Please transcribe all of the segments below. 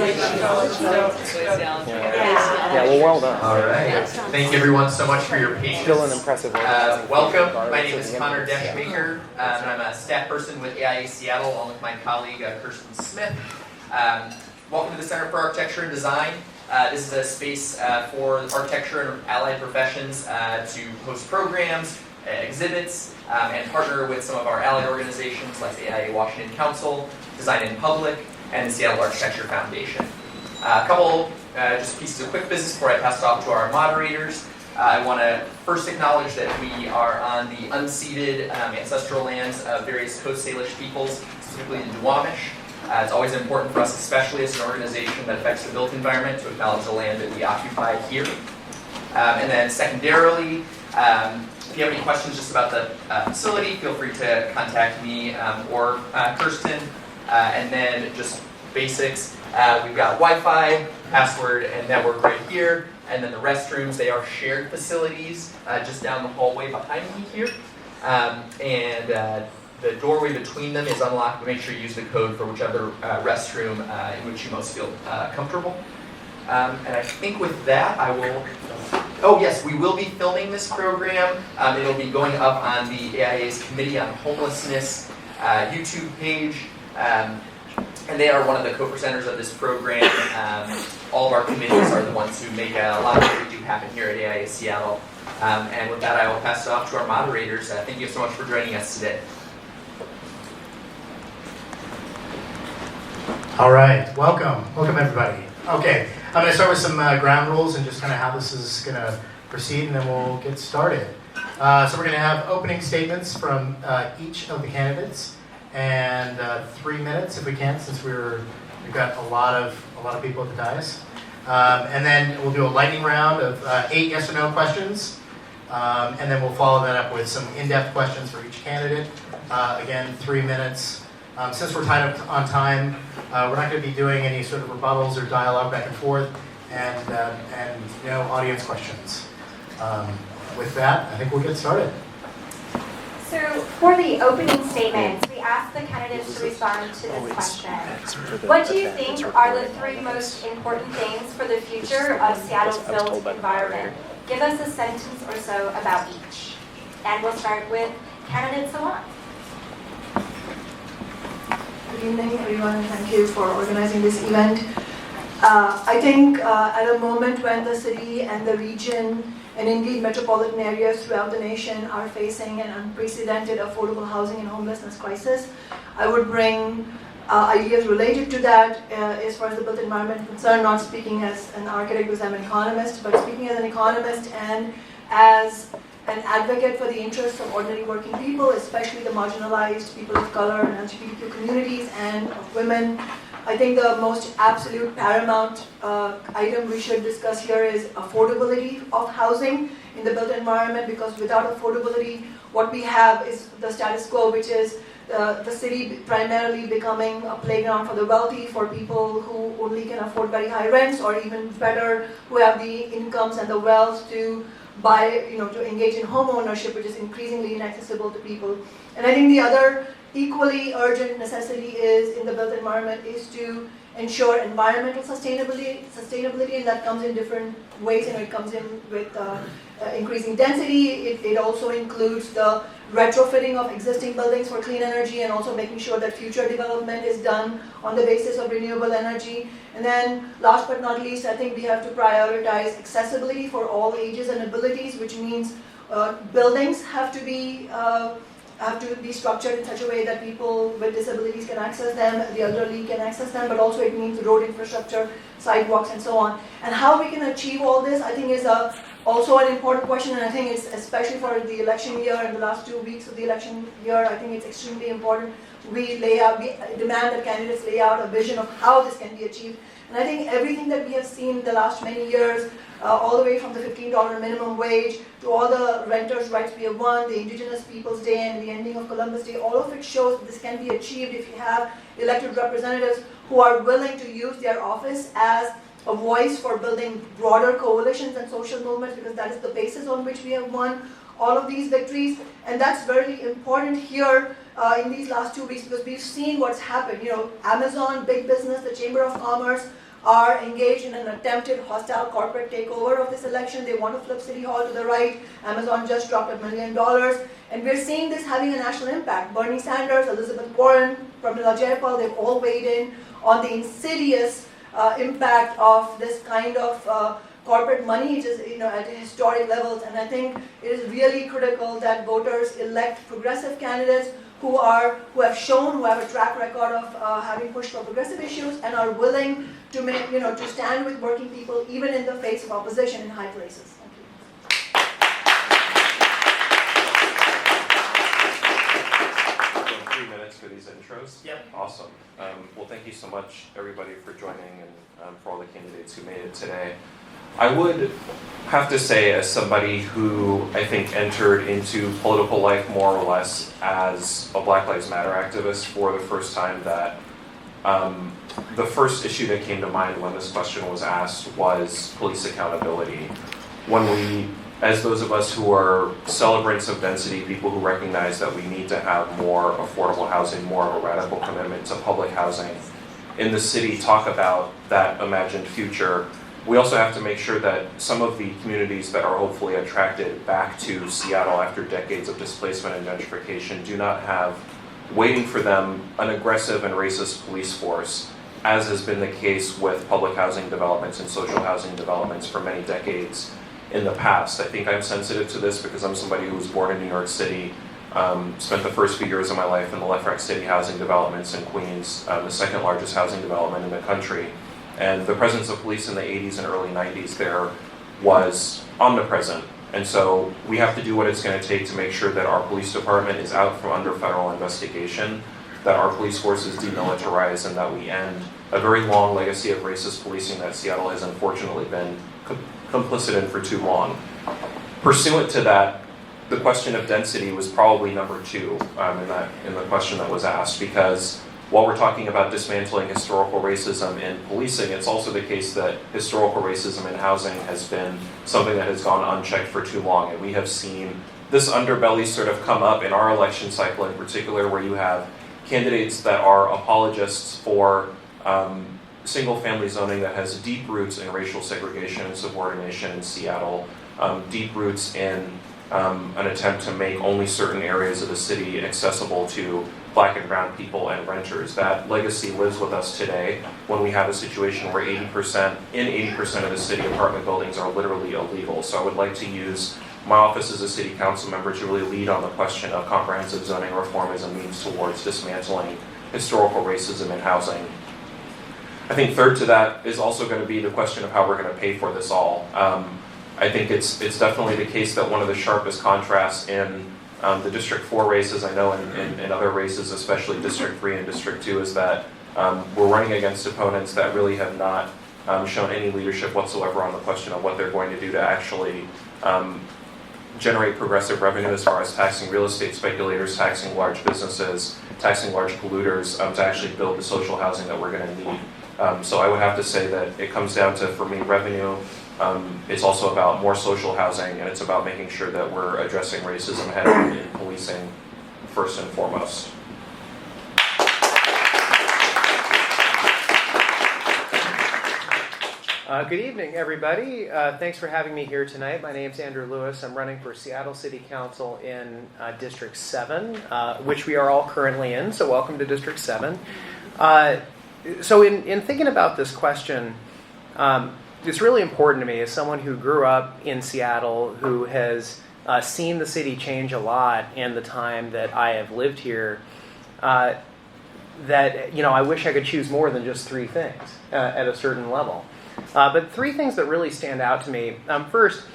Yeah, well, well done. All right. Thank you everyone so much for your patience. Still an impressive welcome. My name is Connor Deschmaker, and I'm a staff person with AIA Seattle, along with my colleague Kirsten Smith. Welcome to the Center for Architecture and Design. This is a space for architecture and allied professions to host programs, exhibits, and partner with some of our allied organizations like the AIA Washington Council, Design in Public, and the Seattle Architecture Foundation. A couple just pieces of quick business before I pass it off to our moderators. I want to first acknowledge that we are on the unceded ancestral lands of various Coast Salish peoples, specifically the Duwamish. It's always important for us, especially as an organization that affects the built environment, to acknowledge the land that we occupy here. And then secondarily, if you have any questions just about the facility, feel free to contact me or Kirsten. And then just basics, we've got Wi-Fi, password, and network right here. And then the restrooms, they are shared facilities just down the hallway behind me here. The doorway between them is unlocked. Make sure you use the code for whichever restroom in which you most feel comfortable. And I think with that, I will... Oh yes, we will be filming this program. It'll be going up on the AIA's Committee on Homelessness YouTube page. And they are one of the co-presenters of this program. All of our committees are the ones who make a lot of what we do happen here at AIA Seattle. And with that, I will pass it off to our moderators. Thank you so much for joining us today. All right, welcome everybody. Okay, I'm going to start with some ground rules and just kind of how this is going to proceed, and then we'll get started. So we're going to have opening statements from each of the candidates, and 3 minutes if we can, since we've got a lot of people at the dais. And then we'll do a lightning round of 8 yes or no questions, and then we'll follow that up with some in-depth questions for each candidate. Again, 3 minutes. Since we're tied up on time, we're not going to be doing any sort of rebuttals or dialogue back and forth, and no audience questions. With that, I think we'll get started. So for the opening statements, we asked the candidates to respond to this question. What do you think are the 3 most important things for the future of Seattle's built environment? Give us a sentence or so about each. And we'll start with candidate Sawant. Good evening, everyone, and thank you for organizing this event. I think at a moment when the city and the region and indeed metropolitan areas throughout the nation are facing an unprecedented affordable housing and homelessness crisis, I would bring ideas related to that as far as the built environment is concerned, not speaking as an architect because I'm an economist, but speaking as an economist and as an advocate for the interests of ordinary working people, especially the marginalized people of color and LGBTQ communities and of women. I think the most absolute paramount item we should discuss here is affordability of housing in the built environment, because without affordability, what we have is the status quo, which is the city primarily becoming a playground for the wealthy, for people who only can afford very high rents, or even better, who have the incomes and the wealth to buy, to engage in home ownership, which is increasingly inaccessible to people. And I think the other equally urgent necessity is in the built environment is to ensure environmental sustainability, and that comes in different ways. It comes in with increasing density. It also includes the retrofitting of existing buildings for clean energy, and also making sure that future development is done on the basis of renewable energy. And then last but not least, I think we have to prioritize accessibility for all ages and abilities, which means buildings have to be structured in such a way that people with disabilities can access them, the elderly can access them, but also it means road infrastructure, sidewalks, and so on. And how we can achieve all this, I think, is also an important question, and I think it's especially for the election year and the last 2 weeks of the election year, I think it's extremely important we demand that candidates lay out a vision of how this can be achieved. And I think everything that we have seen in the last many years, all the way from the $15 minimum wage to all the renters' rights we have won, the Indigenous Peoples' Day and the ending of Columbus Day, all of it shows that this can be achieved if you have elected representatives who are willing to use their office as a voice for building broader coalitions and social movements, because that is the basis on which we have won all of these victories. And that's very important here in these last 2 weeks, because we've seen what's happened. Amazon, big business, the Chamber of Commerce, are engaged in an attempted hostile corporate takeover of this election. They want to flip City Hall to the right. Amazon just dropped $1 million. And we're seeing this having a national impact. Bernie Sanders, Elizabeth Warren, Pramila Jayapal, they've all weighed in on the insidious impact of this kind of corporate money, which is at historic levels. And I think it is really critical that voters elect progressive candidates who have a track record of having pushed for progressive issues and are willing to make, to stand with working people even in the face of opposition in high places. Thank you. 3 minutes for these intros? Yep. Awesome. Well, thank you so much, everybody, for joining and for all the candidates who made it today. I would have to say, as somebody who I think entered into political life more or less as a Black Lives Matter activist for the first time, that the first issue that came to mind when this question was asked was police accountability. When we, as those of us who are celebrants of density, people who recognize that we need to have more affordable housing, more of a radical commitment to public housing in the city, talk about that imagined future, we also have to make sure that some of the communities that are hopefully attracted back to Seattle after decades of displacement and gentrification do not have waiting for them an aggressive and racist police force, as has been the case with public housing developments and social housing developments for many decades in the past. I think I'm sensitive to this because I'm somebody who was born in New York City, spent the first few years of my life in the Left Rack City housing developments in Queens, the second largest housing development in the country. And the presence of police in the 80s and early 90s there was omnipresent. And so we have to do what it's going to take to make sure that our police department is out from under federal investigation, that our police forces demilitarize, and that we end a very long legacy of racist policing that Seattle has unfortunately been complicit in for too long. Pursuant to that, the question of density was probably number 2 in the question that was asked, because while we're talking about dismantling historical racism in policing, it's also the case that historical racism in housing has been something that has gone unchecked for too long. And we have seen this underbelly sort of come up in our election cycle in particular, where you have candidates that are apologists for single-family zoning that has deep roots in racial segregation and subordination in Seattle, deep roots in an attempt to make only certain areas of the city accessible to Black and brown people and renters. That legacy lives with us today when we have a situation where 80% of the city apartment buildings are literally illegal. So I would like to use my office as a city council member to really lead on the question of comprehensive zoning reform as a means towards dismantling historical racism in housing. I think third to that is also going to be the question of how we're going to pay for this all. I think it's definitely the case that one of the sharpest contrasts in the District 4 races, I know in other races, especially District 3 and District 2, is that we're running against opponents that really have not shown any leadership whatsoever on the question of what they're going to do to actually generate progressive revenue as far as taxing real estate speculators, taxing large businesses, taxing large polluters to actually build the social housing that we're going to need. So I would have to say that it comes down to, for me, revenue. It's also about more social housing, and it's about making sure that we're addressing racism head-on in policing first and foremost. Good evening, everybody. Thanks for having me here tonight. My name's Andrew Lewis. I'm running for Seattle City Council in District 7, which we are all currently in, so welcome to District 7. So in thinking about this question, it's really important to me as someone who grew up in Seattle, who has seen the city change a lot in the time that I have lived here, that I wish I could choose more than just 3 things at a certain level. But 3 things that really stand out to me. First,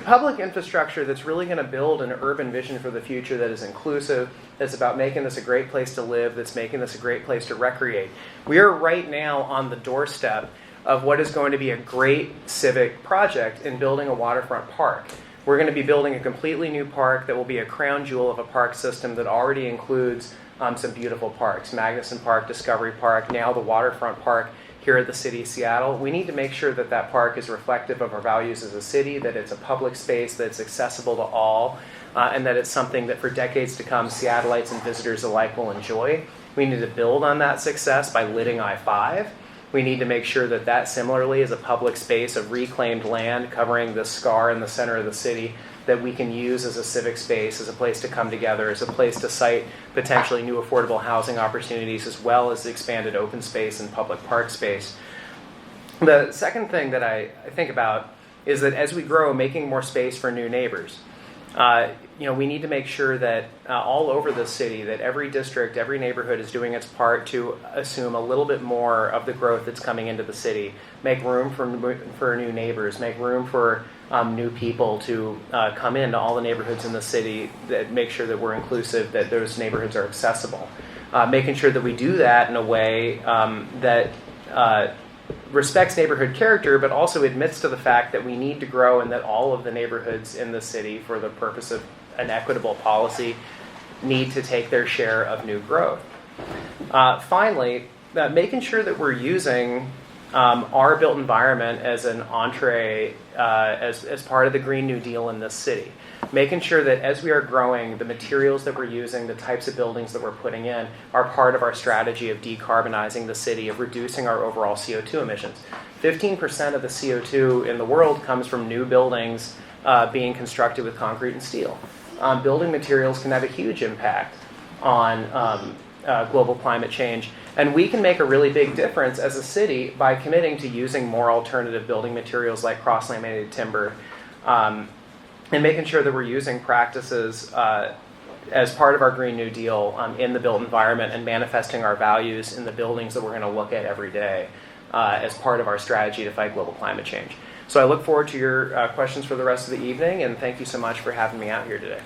public infrastructure that's really going to build an urban vision for the future that is inclusive, that's about making this a great place to live, that's making this a great place to recreate. We are right now on the doorstep of what is going to be a great civic project in building a waterfront park. We're going to be building a completely new park that will be a crown jewel of a park system that already includes some beautiful parks. Magnuson Park, Discovery Park, now the waterfront park here at the city of Seattle. We need to make sure that that park is reflective of our values as a city, that it's a public space, that it's accessible to all, and that it's something that for decades to come, Seattleites and visitors alike will enjoy. We need to build on that success by lidding I-5. We need to make sure that that similarly is a public space of reclaimed land covering the scar in the center of the city that we can use as a civic space, as a place to come together, as a place to site potentially new affordable housing opportunities, as well as expanded open space and public park space. The second thing that I think about is that as we grow, making more space for new neighbors. We need to make sure that all over the city, that every district, every neighborhood is doing its part to assume a little bit more of the growth that's coming into the city. Make room for new neighbors, make room for new people to come into all the neighborhoods in the city, that make sure that we're inclusive, that those neighborhoods are accessible. Making sure that we do that in a way that respects neighborhood character, but also admits to the fact that we need to grow and that all of the neighborhoods in the city, for the purpose of an equitable policy, need to take their share of new growth. Finally, making sure that we're using our built environment as an entree, as part of the Green New Deal in this city. Making sure that as we are growing, the materials that we're using, the types of buildings that we're putting in, are part of our strategy of decarbonizing the city, of reducing our overall CO2 emissions. 15% of the CO2 in the world comes from new buildings being constructed with concrete and steel. Building materials can have a huge impact on global climate change. And we can make a really big difference as a city by committing to using more alternative building materials like cross-laminated timber, and making sure that we're using practices as part of our Green New Deal in the built environment, and manifesting our values in the buildings that we're going to look at every day as part of our strategy to fight global climate change. So I look forward to your questions for the rest of the evening, and thank you so much for having me out here today.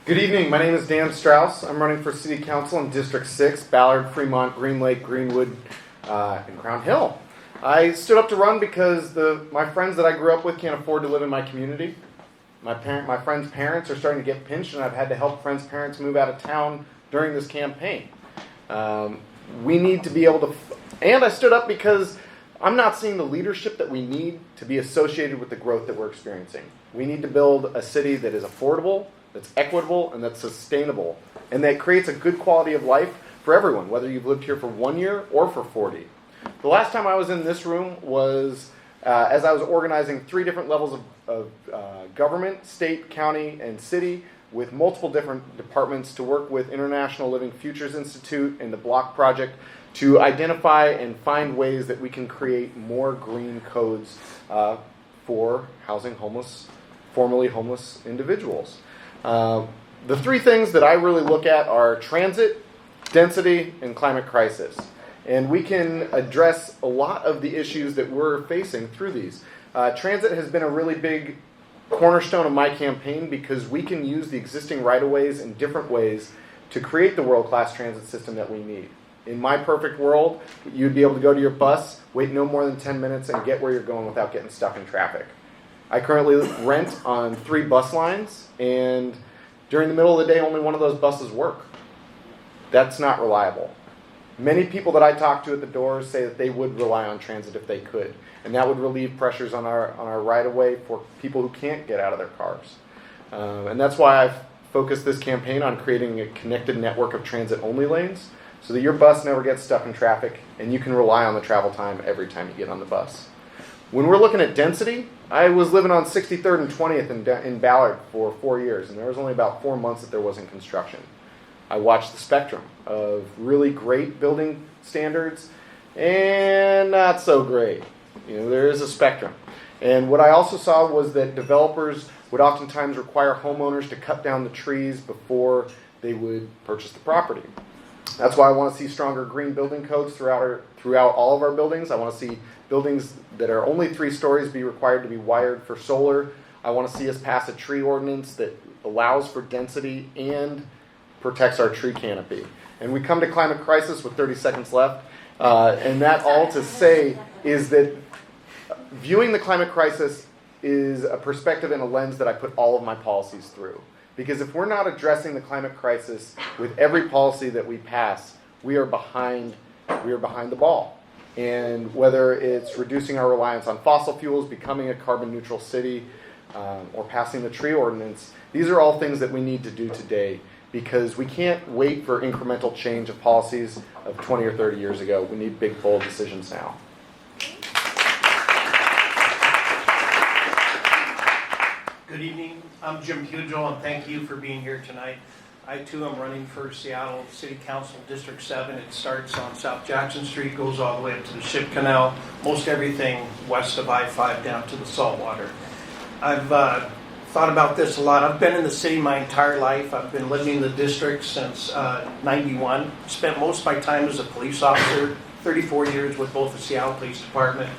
Good evening. My name is Dan Strauss. I'm running for City Council in District 6, Ballard, Fremont, Green Lake, Greenwood, and Crown Hill. I stood up to run because my friends that I grew up with can't afford to live in my community. My friends' parents are starting to get pinched, and I've had to help friends' parents move out of town during this campaign. We need to be able to... And I stood up because I'm not seeing the leadership that we need to be associated with the growth that we're experiencing. We need to build a city that is affordable, that's equitable, and that's sustainable, and that creates a good quality of life for everyone, whether you've lived here for 1 year or for 40. The last time I was in this room was as I was organizing 3 different levels of government, state, county, and city, with multiple different departments to work with International Living Futures Institute and the Block Project to identify and find ways that we can create more green codes for housing formerly homeless individuals. The 3 things that I really look at are transit, density, and climate crisis. And we can address a lot of the issues that we're facing through these. Transit has been a really big cornerstone of my campaign because we can use the existing right-of-ways in different ways to create the world-class transit system that we need. In my perfect world, you'd be able to go to your bus, wait no more than 10 minutes, and get where you're going without getting stuck in traffic. I currently rent on 3 bus lines, and during the middle of the day, only one of those buses work. That's not reliable. Many people that I talk to at the doors say that they would rely on transit if they could, and that would relieve pressures on our right-of-way for people who can't get out of their cars. And that's why I've focused this campaign on creating a connected network of transit-only lanes so that your bus never gets stuck in traffic and you can rely on the travel time every time you get on the bus. When we're looking at density, I was living on 63rd and 20th in Ballard for 4 years, and there was only about 4 months that there wasn't construction. I watched the spectrum of really great building standards and not so great. There is a spectrum. And what I also saw was that developers would oftentimes require homeowners to cut down the trees before they would purchase the property. That's why I want to see stronger green building codes throughout all of our buildings. I want to see buildings that are only 3 stories be required to be wired for solar. I want to see us pass a tree ordinance that allows for density and protects our tree canopy. And we come to climate crisis with 30 seconds left. And that all to say is that viewing the climate crisis is a perspective and a lens that I put all of my policies through. Because if we're not addressing the climate crisis with every policy that we pass, we are behind the ball. And whether it's reducing our reliance on fossil fuels, becoming a carbon neutral city, or passing the tree ordinance, these are all things that we need to do today because we can't wait for incremental change of policies of 20 or 30 years ago. We need big, bold decisions now. Good evening. I'm Jim Pugel, and thank you for being here tonight. I too am running for Seattle City Council District 7. It starts on South Jackson Street, goes all the way up to the Ship Canal, most everything west of I-5 down to the saltwater. I've thought about this a lot. I've been in the city my entire life. I've been living in the district since 91. Spent most of my time as a police officer, 34 years with both the Seattle Police Department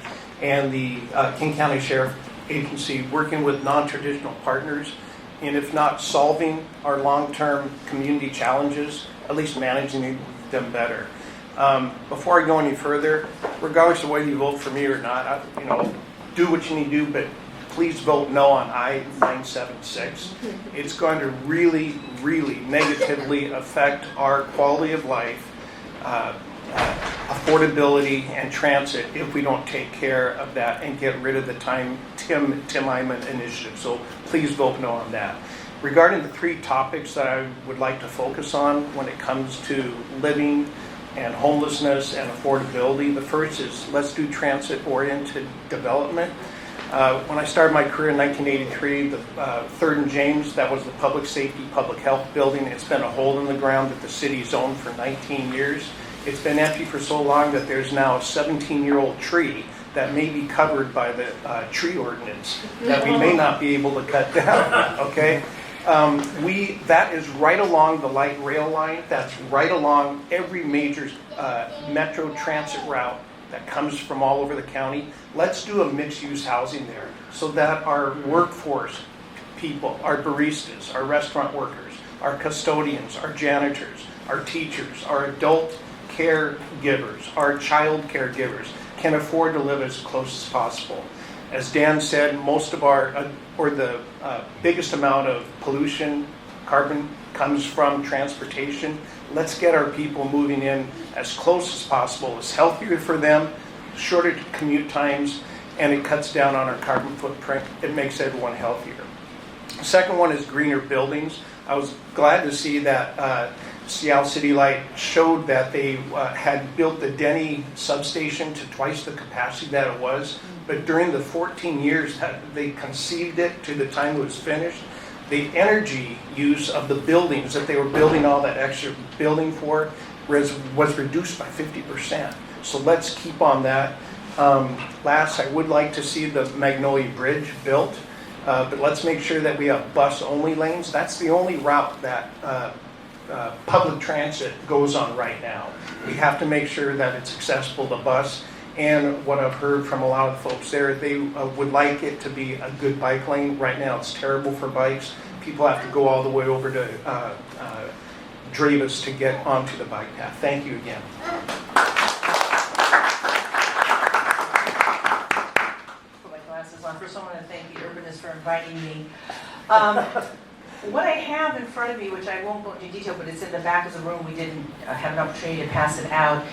and the King County Sheriff Agency, working with non-traditional partners, and if not solving our long-term community challenges, at least managing them better. Before I go any further, regardless of whether you vote for me or not, do what you need to do, but please vote no on I-976. It's going to really, really negatively affect our quality of life, affordability, and transit if we don't take care of that and get rid of the Tim Eyman initiative. So please vote no on that. Regarding the three topics that I would like to focus on when it comes to living and homelessness and affordability, the first is let's do transit-oriented development. When I started my career in 1983, the 3rd and James, that was the public safety, public health building. It's been a hole in the ground that the city's owned for 19 years. It's been empty for so long that there's now a 17-year-old tree that may be covered by the tree ordinance that we may not be able to cut down, okay? That is right along the light rail line. That's right along every major metro transit route that comes from all over the county. Let's do a mixed-use housing there so that our workforce people, our baristas, our restaurant workers, our custodians, our janitors, our teachers, our adult caregivers, our child caregivers can afford to live as close as possible. As Dan said, most of the biggest amount of pollution, carbon, comes from transportation. Let's get our people moving in as close as possible. It's healthier for them, shorter commute times, and it cuts down on our carbon footprint. It makes everyone healthier. The second one is greener buildings. I was glad to see that Seattle City Light showed that they had built the Denny substation to twice the capacity that it was. But during the 14 years that they conceived it to the time it was finished, the energy use of the buildings that they were building all that extra building for was reduced by 50%. So let's keep on that. Last, I would like to see the Magnolia Bridge built, but let's make sure that we have bus-only lanes. That's the only route that public transit goes on right now. We have to make sure that it's accessible to bus. And what I've heard from a lot of folks there, they would like it to be a good bike lane. Right now it's terrible for bikes. People have to go all the way over to Dravis to get onto the bike path. Thank you again. Put my glasses on. First I want to thank the Urbanist for inviting me. What I have in front of me, which I won't go into detail, but it's in the back of the room. We didn't have an opportunity to pass it out.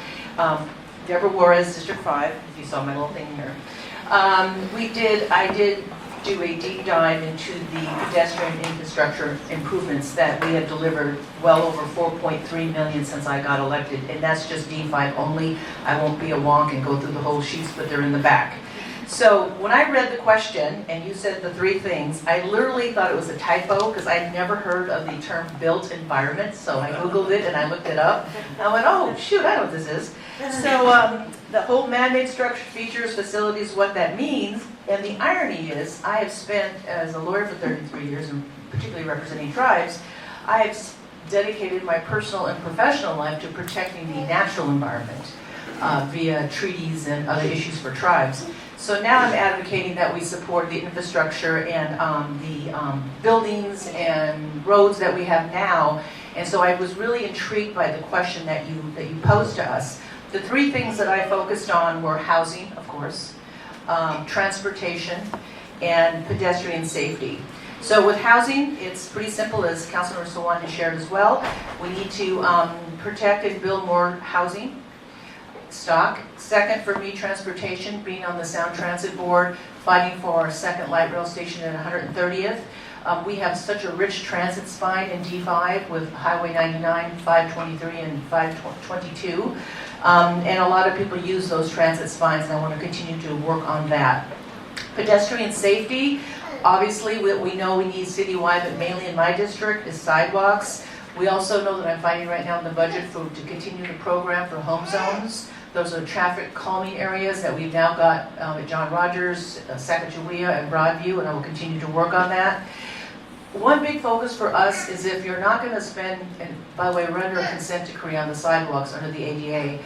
Debora Juarez, District 5, if you saw my little thing here. I did do a deep dive into the pedestrian infrastructure improvements that we have delivered, well over $4.3 million since I got elected, and that's just D5 only. I won't be a wonk and go through the whole sheets, but they're in the back. So when I read the question, and you said the three things, I literally thought it was a typo because I'd never heard of the term built environment, so I Googled it and I looked it up. I went, oh, shoot, I know what this is. So the whole man-made structure, features, facilities, what that means, and the irony is, I have spent, as a lawyer for 33 years, and particularly representing tribes, I have dedicated my personal and professional life to protecting the natural environment via treaties and other issues for tribes. So now I'm advocating that we support the infrastructure and the buildings and roads that we have now. And so I was really intrigued by the question that you posed to us. The three things that I focused on were housing, of course, transportation, and pedestrian safety. So with housing, it's pretty simple, as Councilmember Sawant has shared as well. We need to protect and build more housing stock. Second, for me, transportation, being on the Sound Transit Board, fighting for our second light rail station at 130th. We have such a rich transit spine in D5 with Highway 99, 523, and 522. And a lot of people use those transit spines, and I want to continue to work on that. Pedestrian safety, obviously we know we need citywide, but mainly in my district is sidewalks. We also know that I'm fighting right now in the budget to continue the program for home zones. Those are traffic calming areas that we've now got at John Rogers, Sacagawea, and Broadview, and I will continue to work on that. One big focus for us is if you're not going to spend, and by the way, we're under a consent decree on the sidewalks under the ADA,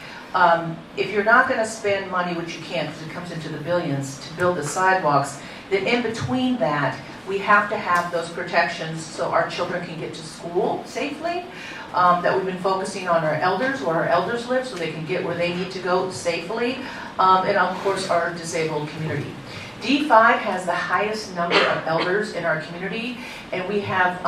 if you're not going to spend money, which you can't because it comes into the billions, to build the sidewalks, then in between that, we have to have those protections so our children can get to school safely, that we've been focusing on our elders, where our elders live, so they can get where they need to go safely, and of course our disabled community. D5 has the highest number of elders in our community, and we have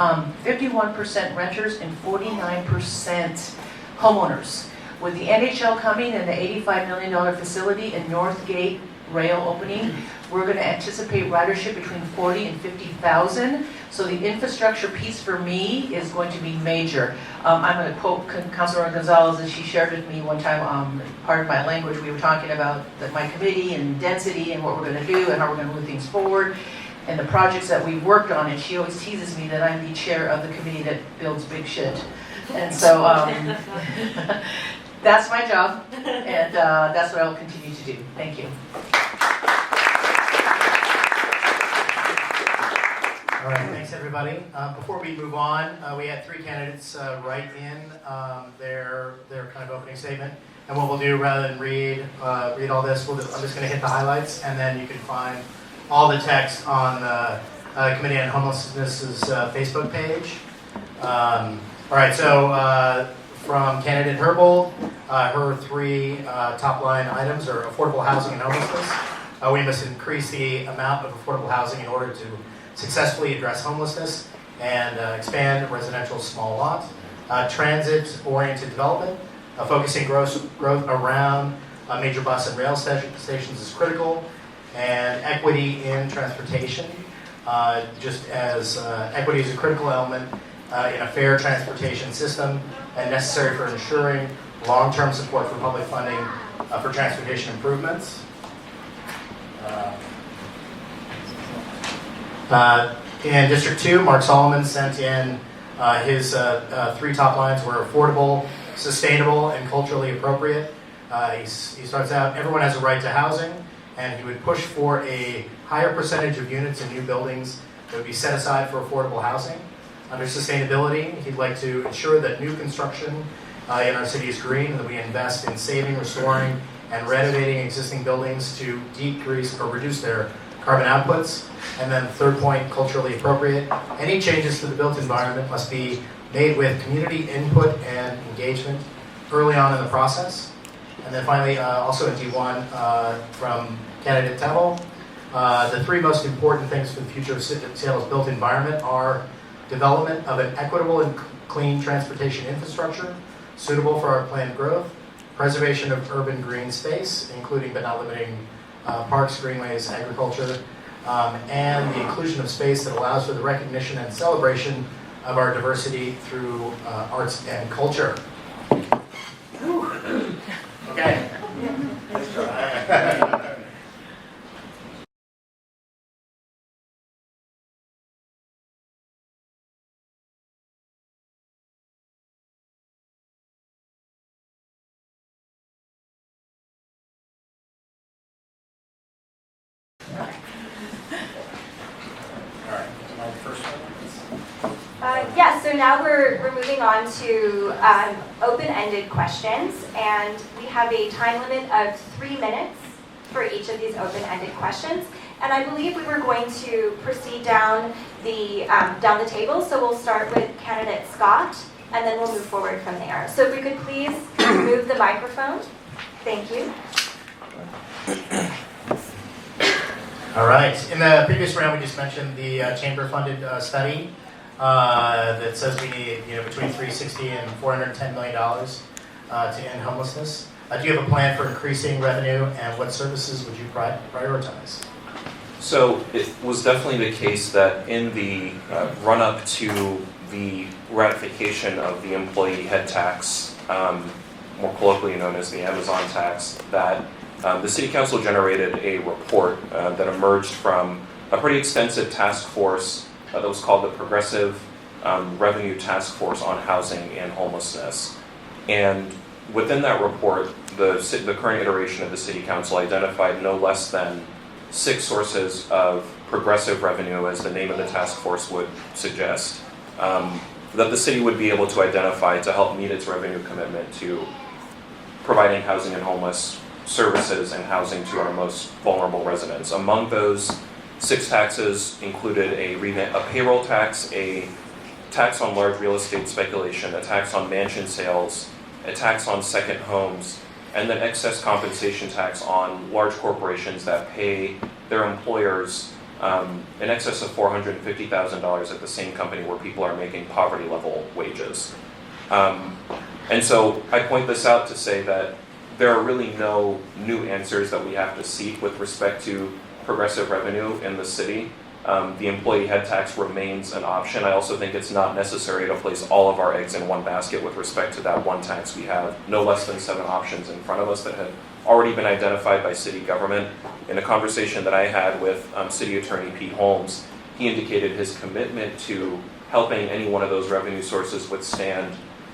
51% renters and 49% homeowners. With the NHL coming and the $85 million facility in Northgate rail opening, we're going to anticipate ridership between 40 and 50,000. So the infrastructure piece for me is going to be major. I'm going to quote Councilor Gonzalez as she shared with me one time, part of my language, we were talking about my committee and density and what we're going to do and how we're going to move things forward and the projects that we've worked on. And she always teases me that I'm the chair of the committee that builds big shit. And so that's my job, and that's what I will continue to do. Thank you. All right, thanks everybody. Before we move on, we had three candidates write in their kind of opening statement. And what we'll do, rather than read all this, I'm just going to hit the highlights, and then you can find all the text on the Committee on Homelessness's Facebook page. All right, so from candidate Herbold, her three top line items are affordable housing and homelessness. We must increase the amount of affordable housing in order to successfully address homelessness and expand residential small lots. Transit-oriented development, focusing growth around major bus and rail stations is critical, and equity in transportation, just as equity is a critical element in a fair transportation system and necessary for ensuring long-term support for public funding for transportation improvements. In District 2, Mark Solomon sent in his three top lines were affordable, sustainable, and culturally appropriate. He starts out, everyone has a right to housing, and he would push for a higher percentage of units in new buildings that would be set aside for affordable housing. Under sustainability, he'd like to ensure that new construction in our city is green, and that we invest in saving, restoring, and renovating existing buildings to decrease or reduce their carbon outputs. And then third point, culturally appropriate. Any changes to the built environment must be made with community input and engagement early on in the process. And then finally, also in D1 from candidate Temple, the three most important things for the future of Seattle's built environment are development of an equitable and clean transportation infrastructure suitable for our planned growth, preservation of urban green space, including but not limiting parks, greenways, agriculture, and the inclusion of space that allows for the recognition and celebration of our diversity through arts and culture. Okay. Yes, so now we're moving on to open-ended questions, and we have a time limit of 3 minutes for each of these open-ended questions. And I believe we were going to proceed down the table, so we'll start with candidate Scott, and then we'll move forward from there. So if we could please move the microphone. Thank you. All right. In the previous round, we just mentioned the chamber-funded study that says we need between $360 and $410 million to end homelessness. Do you have a plan for increasing revenue, and what services would you prioritize? So it was definitely the case that in the run-up to the ratification of the employee head tax, more colloquially known as the Amazon tax, that the City Council generated a report that emerged from a pretty extensive task force that was called the Progressive Revenue Task Force on Housing and Homelessness. And within that report, the current iteration of the City Council identified no less than 6 sources of progressive revenue, as the name of the task force would suggest, that the city would be able to identify to help meet its revenue commitment to providing housing and homeless services and housing to our most vulnerable residents. Among those 6 taxes included a payroll tax, a tax on large real estate speculation, a tax on mansion sales, a tax on second homes, and then excess compensation tax on large corporations that pay their employers in excess of $450,000 at the same company where people are making poverty level wages. And so I point this out to say that there are really no new answers that we have to seek with respect to progressive revenue in the city. The employee head tax remains an option. I also think it's not necessary to place all of our eggs in one basket with respect to that one tax. We have no less than 7 options in front of us that have already been identified by city government. In a conversation that I had with City Attorney Pete Holmes, he indicated his commitment to helping any one of those revenue sources withstand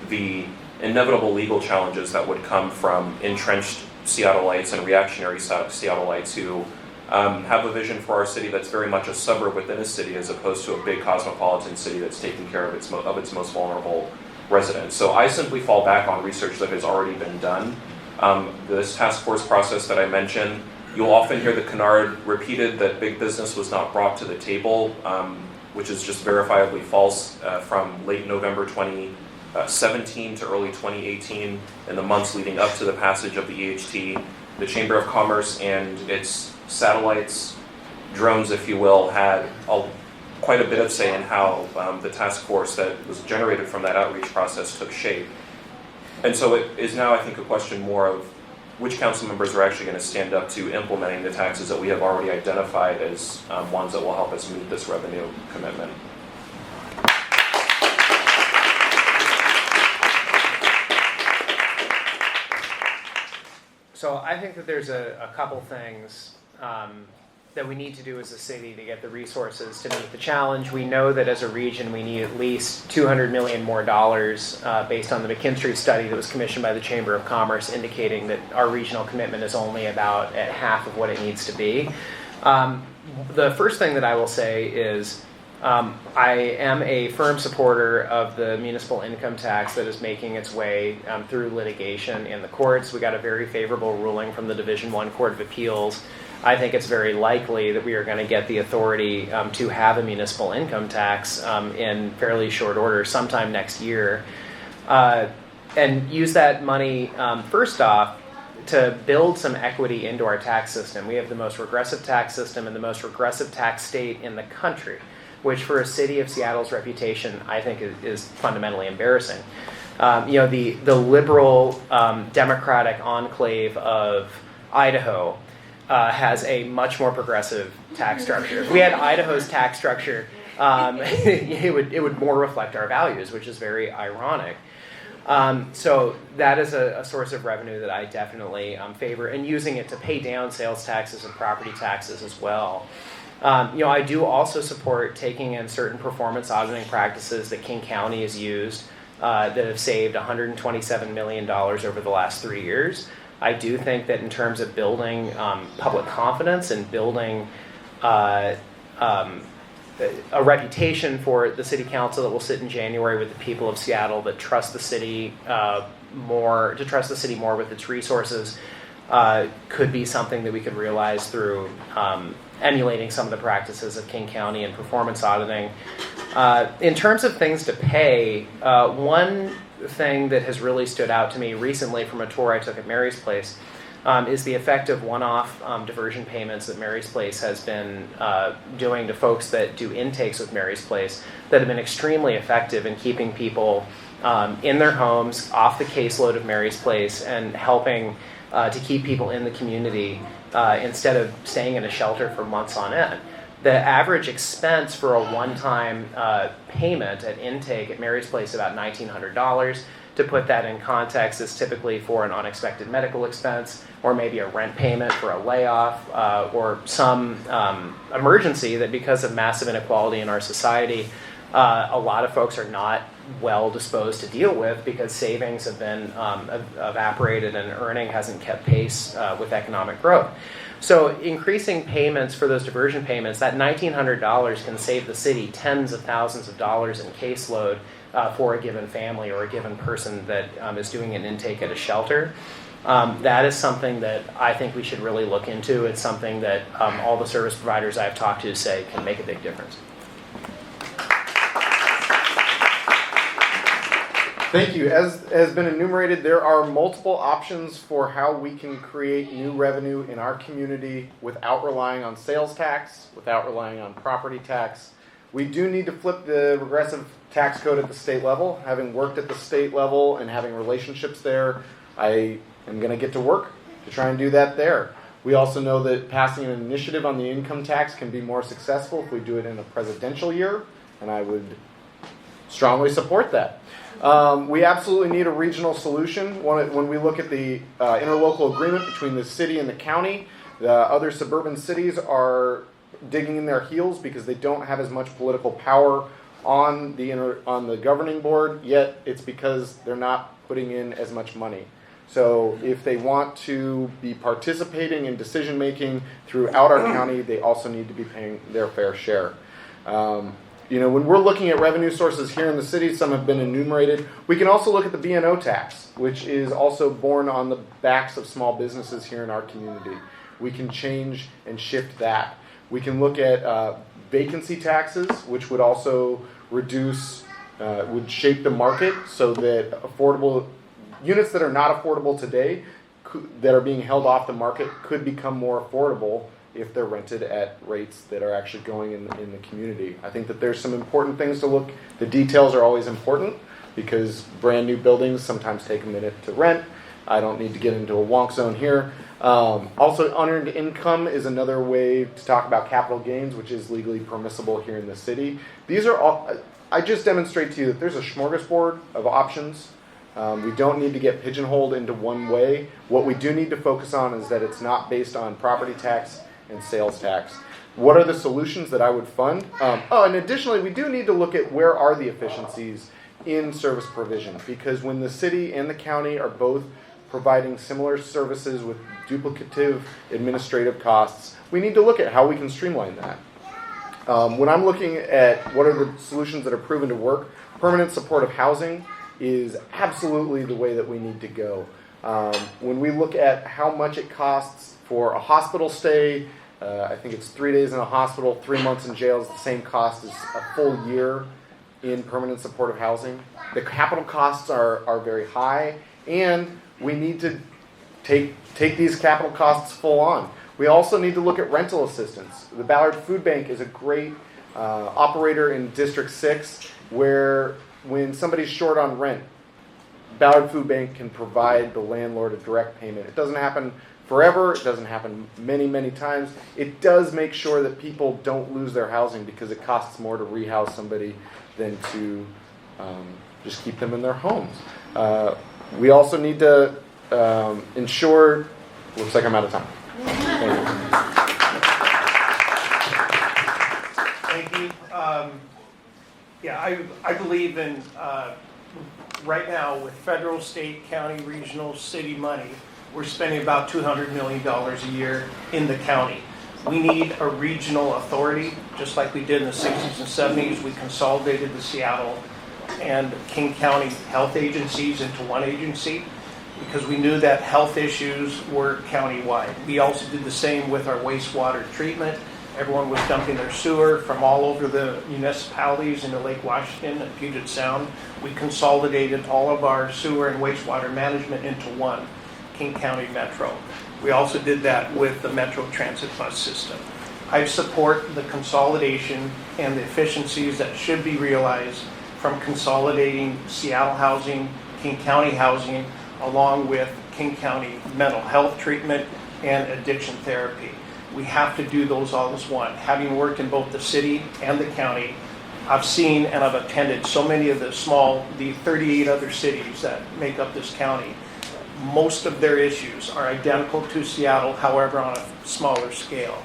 the inevitable legal challenges that would come from entrenched Seattleites and reactionary Seattleites who have a vision for our city that's very much a suburb within a city as opposed to a big cosmopolitan city that's taking care of its most vulnerable residents. So I simply fall back on research that has already been done. This task force process that I mentioned, you'll often hear the canard repeated that big business was not brought to the table, which is just verifiably false from late November 2017 to early 2018, in the months leading up to the passage of the EHT. The Chamber of Commerce and its satellites, drones if you will, had quite a bit of say in how the task force that was generated from that outreach process took shape. And so it is now, I think, a question more of which council members are actually going to stand up to implementing the taxes that we have already identified as ones that will help us meet this revenue commitment. So I think that there's a couple things that we need to do as a city to get the resources to meet the challenge. We know that as a region we need at least $200 million more based on the McKinstry study that was commissioned by the Chamber of Commerce, indicating that our regional commitment is only about at half of what it needs to be. The first thing that I will say is I am a firm supporter of the municipal income tax that is making its way through litigation in the courts. We got a very favorable ruling from the Division I Court of Appeals. I think it's very likely that we are going to get the authority to have a municipal income tax in fairly short order, sometime next year, and use that money, first off, to build some equity into our tax system. We have the most regressive tax system and the most regressive tax state in the country, which for a city of Seattle's reputation, I think is fundamentally embarrassing. The liberal Democratic enclave of Idaho has a much more progressive tax structure. If we had Idaho's tax structure, it would more reflect our values, which is very ironic. So that is a source of revenue that I definitely favor, and using it to pay down sales taxes and property taxes as well. I do also support taking in certain performance auditing practices that King County has used that have saved $127 million over the last 3 years. I do think that in terms of building public confidence and building a reputation for the city council that will sit in January with the people of Seattle that trust the city more with its resources could be something that we could realize through emulating some of the practices of King County and performance auditing. In terms of things to pay, one thing that has really stood out to me recently from a tour I took at Mary's Place is the effect of one-off diversion payments that Mary's Place has been doing to folks that do intakes with Mary's Place that have been extremely effective in keeping people in their homes, off the caseload of Mary's Place, and helping to keep people in the community instead of staying in a shelter for months on end. The average expense for a one-time payment at intake at Mary's Place is about $1,900. To put that in context, is typically for an unexpected medical expense, or maybe a rent payment for a layoff, or some emergency that, because of massive inequality in our society, a lot of folks are not well disposed to deal with because savings have been evaporated and earning hasn't kept pace with economic growth. So increasing payments for those diversion payments, that $1,900 can save the city tens of thousands of dollars in caseload for a given family or a given person that is doing an intake at a shelter. That is something that I think we should really look into. It's something that all the service providers I've talked to say can make a big difference. Thank you. As has been enumerated, there are multiple options for how we can create new revenue in our community without relying on sales tax, without relying on property tax. We do need to flip the regressive tax code at the state level. Having worked at the state level and having relationships there, I am going to get to work to try and do that there. We also know that passing an initiative on the income tax can be more successful if we do it in a presidential year, and I would strongly support that. We absolutely need a regional solution. When we look at the interlocal agreement between the city and the county, the other suburban cities are digging in their heels because they don't have as much political power on the governing board, yet it's because they're not putting in as much money. So if they want to be participating in decision making throughout our county, they also need to be paying their fair share. When we're looking at revenue sources here in the city, some have been enumerated. We can also look at the B&O tax, which is also borne on the backs of small businesses here in our community. We can change and shift that. We can look at vacancy taxes, which would also reduce, would shape the market so that affordable units that are not affordable today, that are being held off the market, could become more affordable if they're rented at rates that are actually going in the community. I think that there's some important things to look. The details are always important because brand new buildings sometimes take a minute to rent. I don't need to get into a wonk zone here. Also, unearned income is another way to talk about capital gains, which is legally permissible here in the city. These are all, I just demonstrate to you that there's a smorgasbord of options. We don't need to get pigeonholed into one way. What we do need to focus on is that it's not based on property tax and sales tax. What are the solutions that I would fund? And additionally, we do need to look at where are the efficiencies in service provision, because when the city and the county are both providing similar services with duplicative administrative costs, we need to look at how we can streamline that. When I'm looking at what are the solutions that are proven to work, permanent supportive housing is absolutely the way that we need to go. When we look at how much it costs for a hospital stay, I think it's 3 days in a hospital, 3 months in jail is the same cost as a full year in permanent supportive housing. The capital costs are very high, and we need to take these capital costs full on. We also need to look at rental assistance. The Ballard Food Bank is a great operator in District 6 where when somebody's short on rent, Ballard Food Bank can provide the landlord a direct payment. It doesn't happen forever. It doesn't happen many, many times. It does make sure that people don't lose their housing because it costs more to rehouse somebody than to just keep them in their homes. We also need to ensure, looks like I'm out of time. Thank you. I believe in, right now with federal, state, county, regional, city money, we're spending about $200 million a year in the county. We need a regional authority, just like we did in the 60s and 70s. We consolidated the Seattle and King County health agencies into one agency because we knew that health issues were countywide. We also did the same with our wastewater treatment. Everyone was dumping their sewer from all over the municipalities into Lake Washington and Puget Sound. We consolidated all of our sewer and wastewater management into one, King County Metro. We also did that with the Metro Transit bus system. I support the consolidation and the efficiencies that should be realized from consolidating Seattle housing, King County housing, along with King County mental health treatment and addiction therapy. We have to do those all as one. Having worked in both the city and the county, I've seen and I've attended so many of the 38 other cities that make up this county. Most of their issues are identical to Seattle, however, on a smaller scale.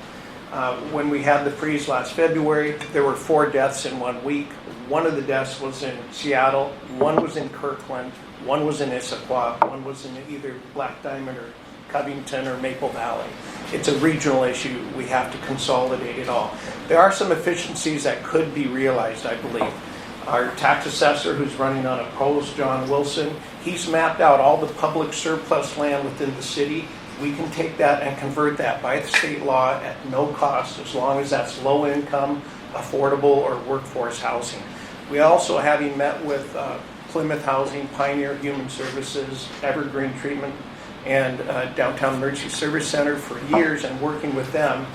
When we had the freeze last February, there were 4 deaths in 1 week. One of the deaths was in Seattle, one was in Kirkland, one was in Issaquah, one was in either Black Diamond or Covington or Maple Valley. It's a regional issue. We have to consolidate it all. There are some efficiencies that could be realized, I believe. Our tax assessor, who's running unopposed, John Wilson, he's mapped out all the public surplus land within the city. We can take that and convert that by the state law at no cost, as long as that's low income, affordable, or workforce housing. We also, having met with Plymouth Housing, Pioneer Human Services, Evergreen Treatment, and Downtown Emergency Service Center for years, and working with them,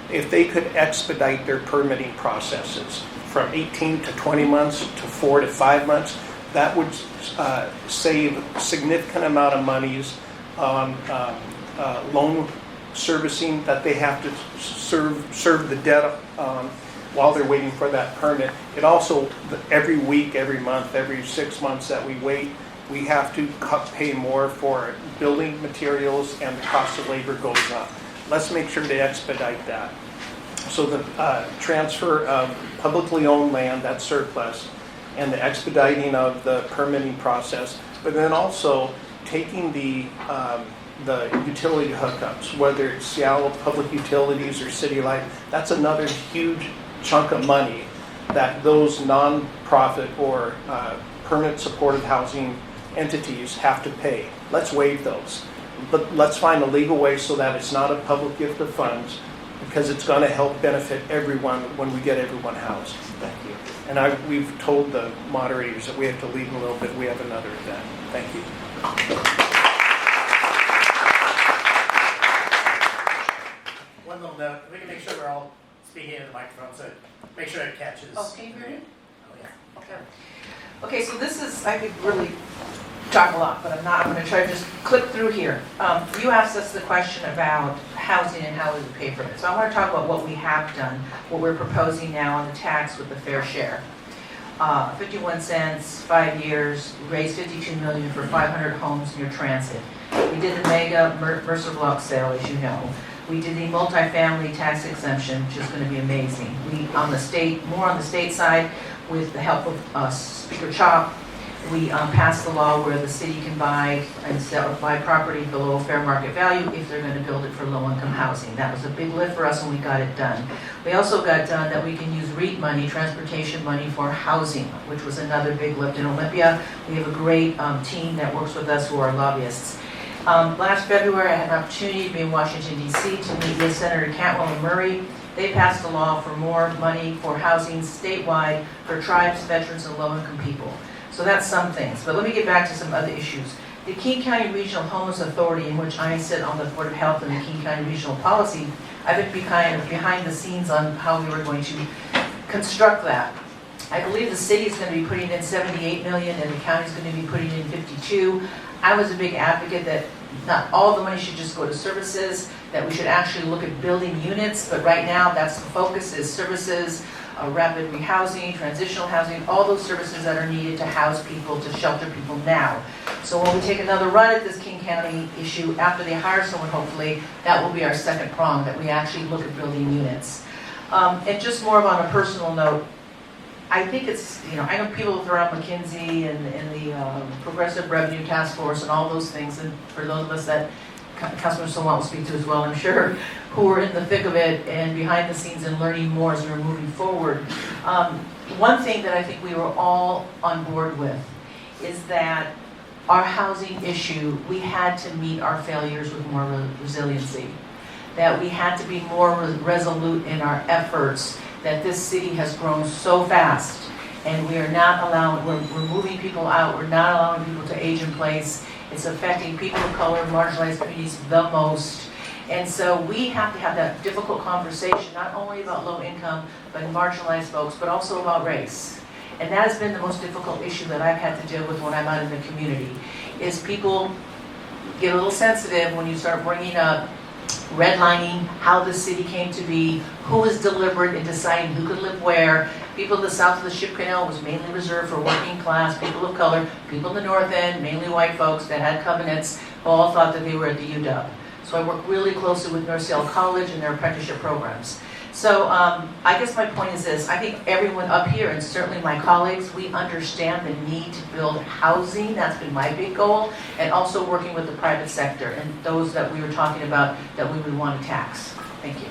if they could expedite their permitting processes from 18 to 20 months to 4 to 5 months, that would save a significant amount of monies on loan servicing that they have to serve the debt while they're waiting for that permit. It also, every week, every month, every 6 months that we wait, we have to pay more for building materials, and the cost of labor goes up. Let's make sure to expedite that. So the transfer of publicly owned land, that's surplus, and the expediting of the permitting process, but then also taking the utility hookups, whether it's Seattle Public Utilities or City Light, that's another huge chunk of money that those non-profit or permanent supportive housing entities have to pay. Let's waive those. But let's find a legal way so that it's not a public gift of funds, because it's going to help benefit everyone when we get everyone housed. Thank you. And we've told the moderators that we have to leave in a little bit. We have another event. Thank you. One little note, we can make sure we're all speaking into the microphone, so make sure it catches. Oh, can you hear me? Oh, yeah. Okay. Okay, so this is, I could really talk a lot, but I'm not. I'm going to try to just clip through here. You asked us the question about housing and how we would pay for it. So I want to talk about what we have done, what we're proposing now on the tax with the fair share. 51 cents, 5 years, raised $52 million for 500 homes near transit. We did the mega Mercer block sale, as you know. We did the multifamily tax exemption, which is going to be amazing. We, more on the state side, with the help of Speaker Chop, we passed the law where the city can buy property below fair market value if they're going to build it for low-income housing. That was a big lift for us, and we got it done. We also got done that we can use REIT money, transportation money, for housing, which was another big lift in Olympia. We have a great team that works with us who are lobbyists. Last February, I had an opportunity to be in Washington, D.C. to meet with Senator Cantwell and Murray. They passed a law for more money for housing statewide for tribes, veterans, and low-income people. So that's some things. But let me get back to some other issues. The King County Regional Homeless Authority, in which I sit on the Board of Health and the King County Regional Policy, I've been behind the scenes on how we were going to construct that. I believe the city is going to be putting in $78 million and the county is going to be putting in $52. I was a big advocate that not all the money should just go to services, that we should actually look at building units, but right now that's the focus, is services, rapid rehousing, transitional housing, all those services that are needed to house people, to shelter people now. So when we take another run at this King County issue, after they hire someone, hopefully, that will be our second prong, that we actually look at building units. And just more of on a personal note, I think it's, I know people throw out McKinsey and the Progressive Revenue Task Force and all those things, and for those of us that Councilman Sawant will speak to as well, I'm sure, who are in the thick of it and behind the scenes and learning more as we're moving forward. One thing that I think we were all on board with is that our housing issue, we had to meet our failures with more resiliency, that we had to be more resolute in our efforts, that this city has grown so fast and we are not allowing, we're moving people out, we're not allowing people to age in place. It's affecting people of color, marginalized communities the most. And so we have to have that difficult conversation, not only about low income, but marginalized folks, but also about race. And that has been the most difficult issue that I've had to deal with when I'm out in the community, is people get a little sensitive when you start bringing up redlining, how the city came to be, who was deliberate in deciding who could live where. People in the south of the Ship Canal was mainly reserved for working class, people of color. People in the north end, mainly white folks that had covenants, all thought that they were at the UW. So I work really closely with Northsdale College and their apprenticeship programs. So I guess my point is this: I think everyone up here, and certainly my colleagues, we understand the need to build housing. That's been my big goal, and also working with the private sector and those that we were talking about that we would want to tax. Thank you.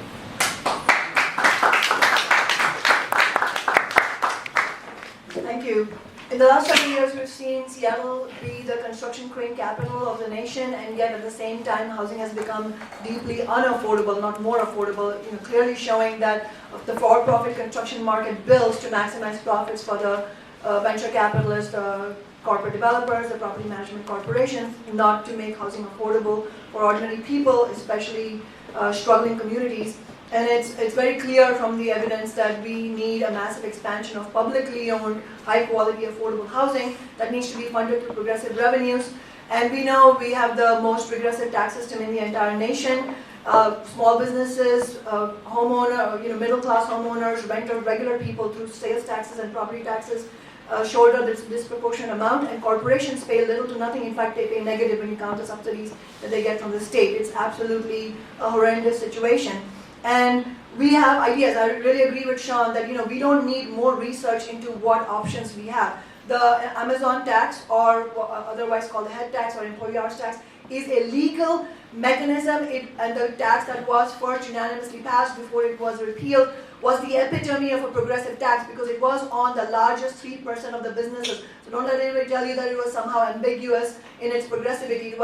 Thank you. In the last several years, we've seen Seattle be the construction crane capital of the nation, and yet at the same time, housing has become deeply unaffordable, not more affordable, clearly showing that the for-profit construction market builds to maximize profits for the venture capitalists, the corporate developers, the property management corporations, not to make housing affordable for ordinary people, especially struggling communities. And it's very clear from the evidence that we need a massive expansion of publicly owned, high-quality, affordable housing that needs to be funded through progressive revenues. And we know we have the most progressive tax system in the entire nation. Small businesses, middle-class homeowners, renters, regular people through sales taxes and property taxes shoulder this disproportionate amount, and corporations pay little to nothing. In fact, they pay negative when you count the subsidies that they get from the state. It's absolutely a horrendous situation. And we have ideas. I really agree with Shaun that we don't need more research into what options we have. The Amazon tax, or otherwise called the head tax or employee hours tax, is a legal mechanism, and the tax that was first unanimously passed before it was repealed was the epitome of a progressive tax, because it was on the largest 3% of the businesses. So don't let anybody tell you that it was somehow ambiguous in its progressivity.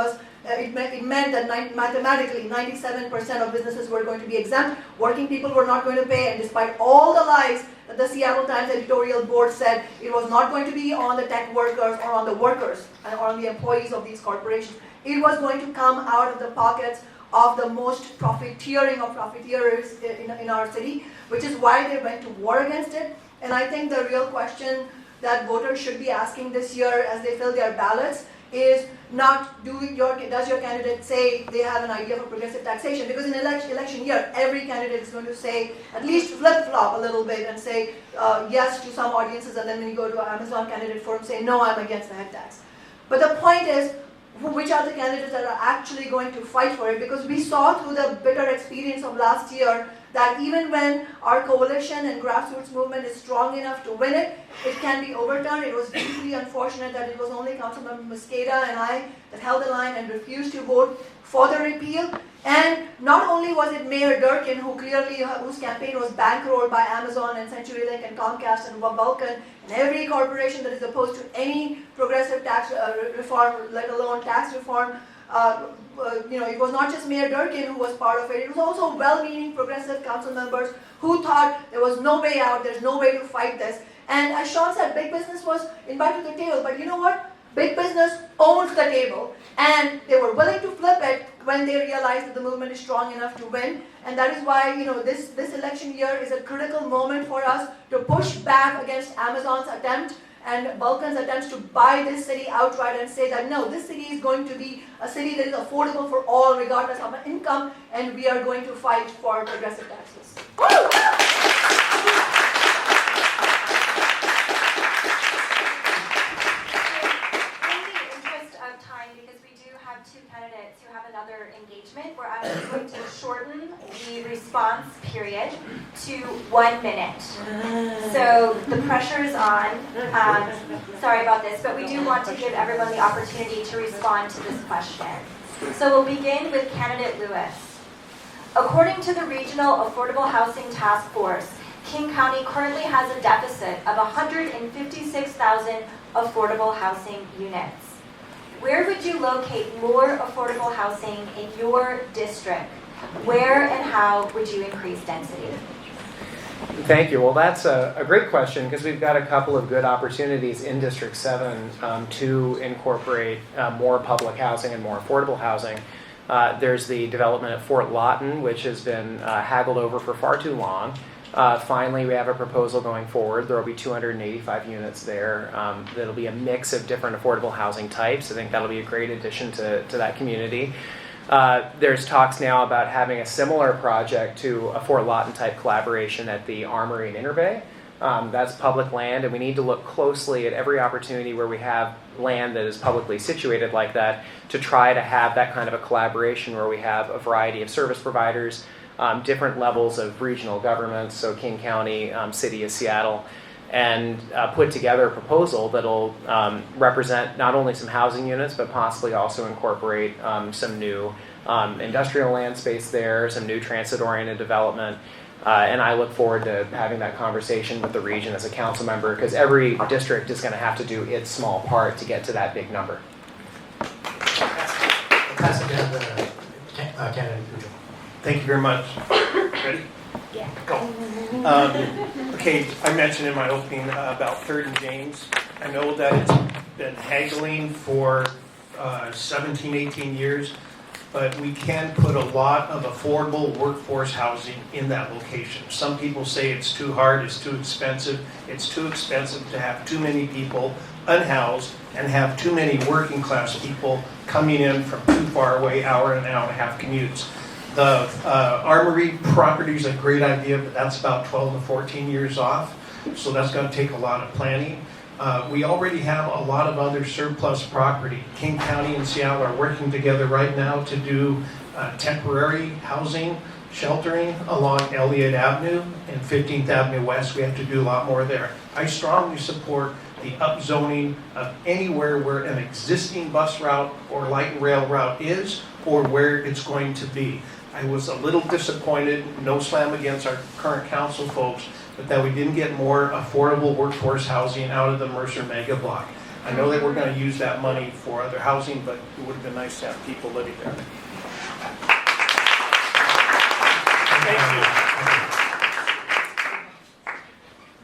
It meant that mathematically 97% of businesses were going to be exempt. Working people were not going to pay, and despite all the lies that the Seattle Times editorial board said, it was not going to be on the tech workers or on the workers or on the employees of these corporations. It was going to come out of the pockets of the most profiteering of profiteers in our city, which is why they went to war against it. And I think the real question that voters should be asking this year as they fill their ballots is not does your candidate say they have an idea for progressive taxation? Because in election year, every candidate is going to say, at least flip-flop a little bit and say yes to some audiences, and then when you go to an Amazon candidate forum, say, no, I'm against the head tax. But the point is, which are the candidates that are actually going to fight for it? Because we saw through the bitter experience of last year that even when our coalition and grassroots movement is strong enough to win it, it can be overturned. It was deeply unfortunate that it was only Councilmember Mosqueda and I that held the line and refused to vote for the repeal. And not only was it Mayor Durkin, whose campaign was bankrolled by Amazon and CenturyLink and Comcast and Vulcan, and every corporation that is opposed to any progressive tax reform, let alone tax reform. It was not just Mayor Durkin who was part of it. It was also well-meaning progressive council members who thought there was no way out, there's no way to fight this. And as Shaun said, big business was invited to the table. But you know what? Big business owns the table. And they were willing to flip it when they realized that the movement is strong enough to win. And that is why this election year is a critical moment for us to push back against Amazon's attempt and Vulcan's attempts to buy this city outright and say that no, this city is going to be a city that is affordable for all regardless of income, and we are going to fight for progressive taxes. Candidates who have another engagement, where I'm just going to shorten the response period to 1 minute. So the pressure is on. Sorry about this, but we do want to give everyone the opportunity to respond to this question. So we'll begin with candidate Lewis. According to the Regional Affordable Housing Task Force, King County currently has a deficit of 156,000 affordable housing units. Where would you locate more affordable housing in your district? Where and how would you increase density? Thank you. Well, that's a great question, because we've got a couple of good opportunities in District 7 to incorporate more public housing and more affordable housing. There's the development at Fort Lawton, which has been haggled over for far too long. Finally, we have a proposal going forward. There will be 285 units there. That'll be a mix of different affordable housing types. I think that'll be a great addition to that community. There's talks now about having a similar project to a Fort Lawton type collaboration at the Armory in Interbay. That's public land, and we need to look closely at every opportunity where we have land that is publicly situated like that to try to have that kind of a collaboration where we have a variety of service providers, different levels of regional governments, so King County, City of Seattle, and put together a proposal that'll represent not only some housing units, but possibly also incorporate some new industrial land space there, some new transit-oriented development. And I look forward to having that conversation with the region as a council member, because every district is going to have to do its small part to get to that big number. We'll pass it down to candidate Pugel. Thank you very much. Ready? Yeah. Go. Okay, I mentioned in my opening about 3rd and James. I know that it's been haggling for 17, 18 years, but we can put a lot of affordable workforce housing in that location. Some people say it's too hard, it's too expensive. It's too expensive to have too many people unhoused and have too many working class people coming in from too far away, hour and a half commutes. The Armory property is a great idea, but that's about 12 to 14 years off, so that's going to take a lot of planning. We already have a lot of other surplus property. King County and Seattle are working together right now to do temporary housing, sheltering along Elliott Avenue and 15th Avenue West. We have to do a lot more there. I strongly support the upzoning of anywhere where an existing bus route or light rail route is or where it's going to be. I was a little disappointed, no slam against our current council folks, but that we didn't get more affordable workforce housing out of the Mercer mega block. I know that we're going to use that money for other housing, but it would have been nice to have people living there. Thank you.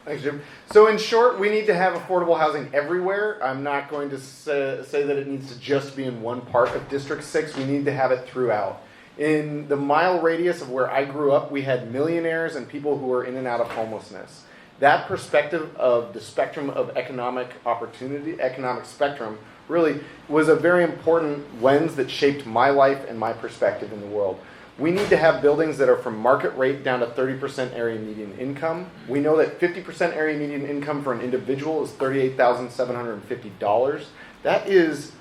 Thanks, Jim. So in short, we need to have affordable housing everywhere. I'm not going to say that it needs to just be in one part of District 6. We need to have it throughout. In the mile radius of where I grew up, we had millionaires and people who were in and out of homelessness. That perspective of the spectrum of economic opportunity, economic spectrum, really was a very important lens that shaped my life and my perspective in the world. We need to have buildings that are from market rate down to 30% area median income. We know that 50% area median income for an individual is $38,750. That is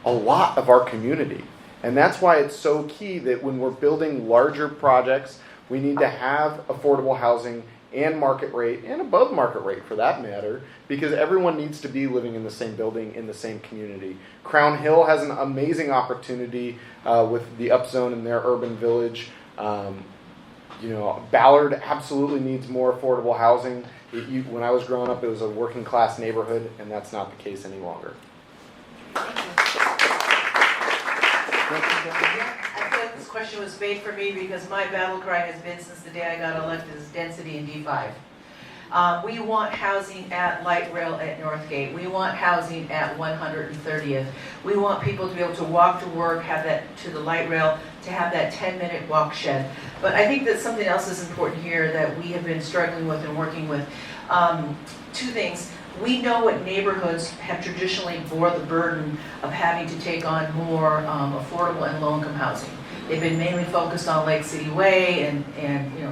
a lot of our community. And that's why it's so key that when we're building larger projects, we need to have affordable housing and market rate, and above market rate for that matter, because everyone needs to be living in the same building, in the same community. Crown Hill has an amazing opportunity with the upzone in their urban village. Ballard absolutely needs more affordable housing. When I was growing up, it was a working class neighborhood, and that's not the case any longer. I feel like this question was made for me because my battle cry has been since the day I got elected is density in D5. We want housing at light rail at Northgate. We want housing at 130th. We want people to be able to walk to work, have that to the light rail, to have that 10-minute walk shed. But I think that something else is important here that we have been struggling with and working with. Two things. We know what neighborhoods have traditionally bore the burden of having to take on more affordable and low-income housing. They've been mainly focused on Lake City Way and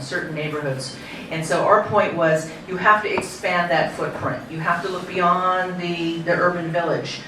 certain neighborhoods. And so our point was you have to expand that footprint. You have to look beyond the urban village.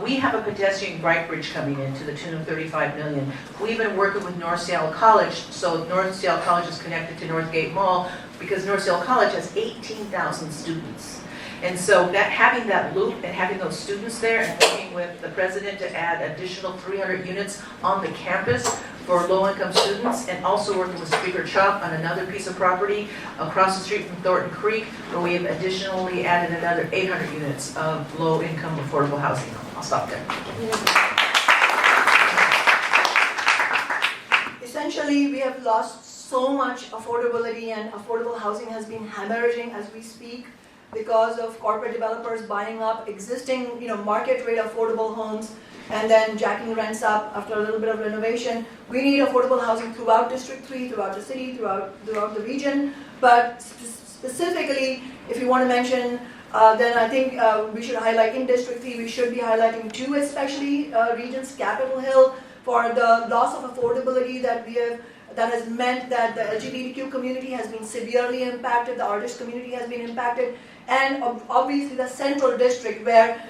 We have a pedestrian bike bridge coming in to the tune of $35 million. We've been working with North Seattle College, so North Seattle College is connected to Northgate Mall because North Seattle College has 18,000 students. And so that having that loop and having those students there and working with the president to add additional 300 units on the campus for low-income students, and also working with Speaker Chop on another piece of property across the street from Thornton Creek, where we have additionally added another 800 units of low-income affordable housing. I'll stop there. Essentially, we have lost so much affordability, and affordable housing has been hemorrhaging as we speak, because of corporate developers buying up existing, market rate affordable homes and then jacking rents up after a little bit of renovation. We need affordable housing throughout District 3, throughout the city, throughout the region. But specifically, if you want to mention, then I think we should highlight in District 3, we should be highlighting 2 especially regions, Capitol Hill, for the loss of affordability that has meant that the LGBTQ community has been severely impacted, the artist community has been impacted, and obviously the Central District,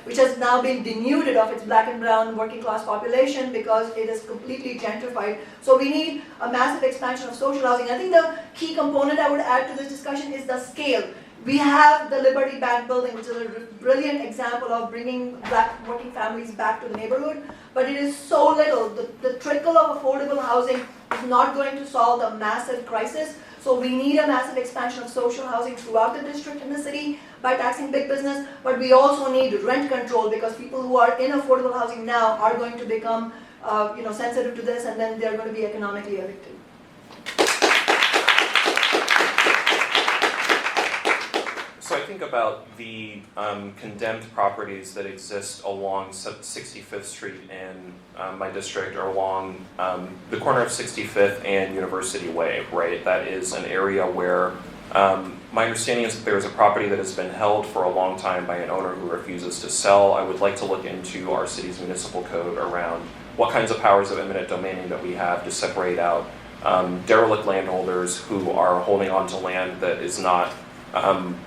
which has now been denuded of its black and brown working class population because it is completely gentrified. So we need a massive expansion of social housing. I think the key component I would add to this discussion is the scale. We have the Liberty Bank building, which is a brilliant example of bringing black working families back to the neighborhood, but it is so little. The trickle of affordable housing is not going to solve the massive crisis. So we need a massive expansion of social housing throughout the district and the city by taxing big business, but we also need rent control because people who are in affordable housing now are going to become sensitive to this, and then they're going to be economically evicted. So I think about the condemned properties that exist along 65th Street in my district, or along the corner of 65th and University Way, right? That is an area where my understanding is that there is a property that has been held for a long time by an owner who refuses to sell. I would like to look into our city's municipal code around what kinds of powers of eminent domaining that we have to separate out derelict landholders who are holding on to land that is not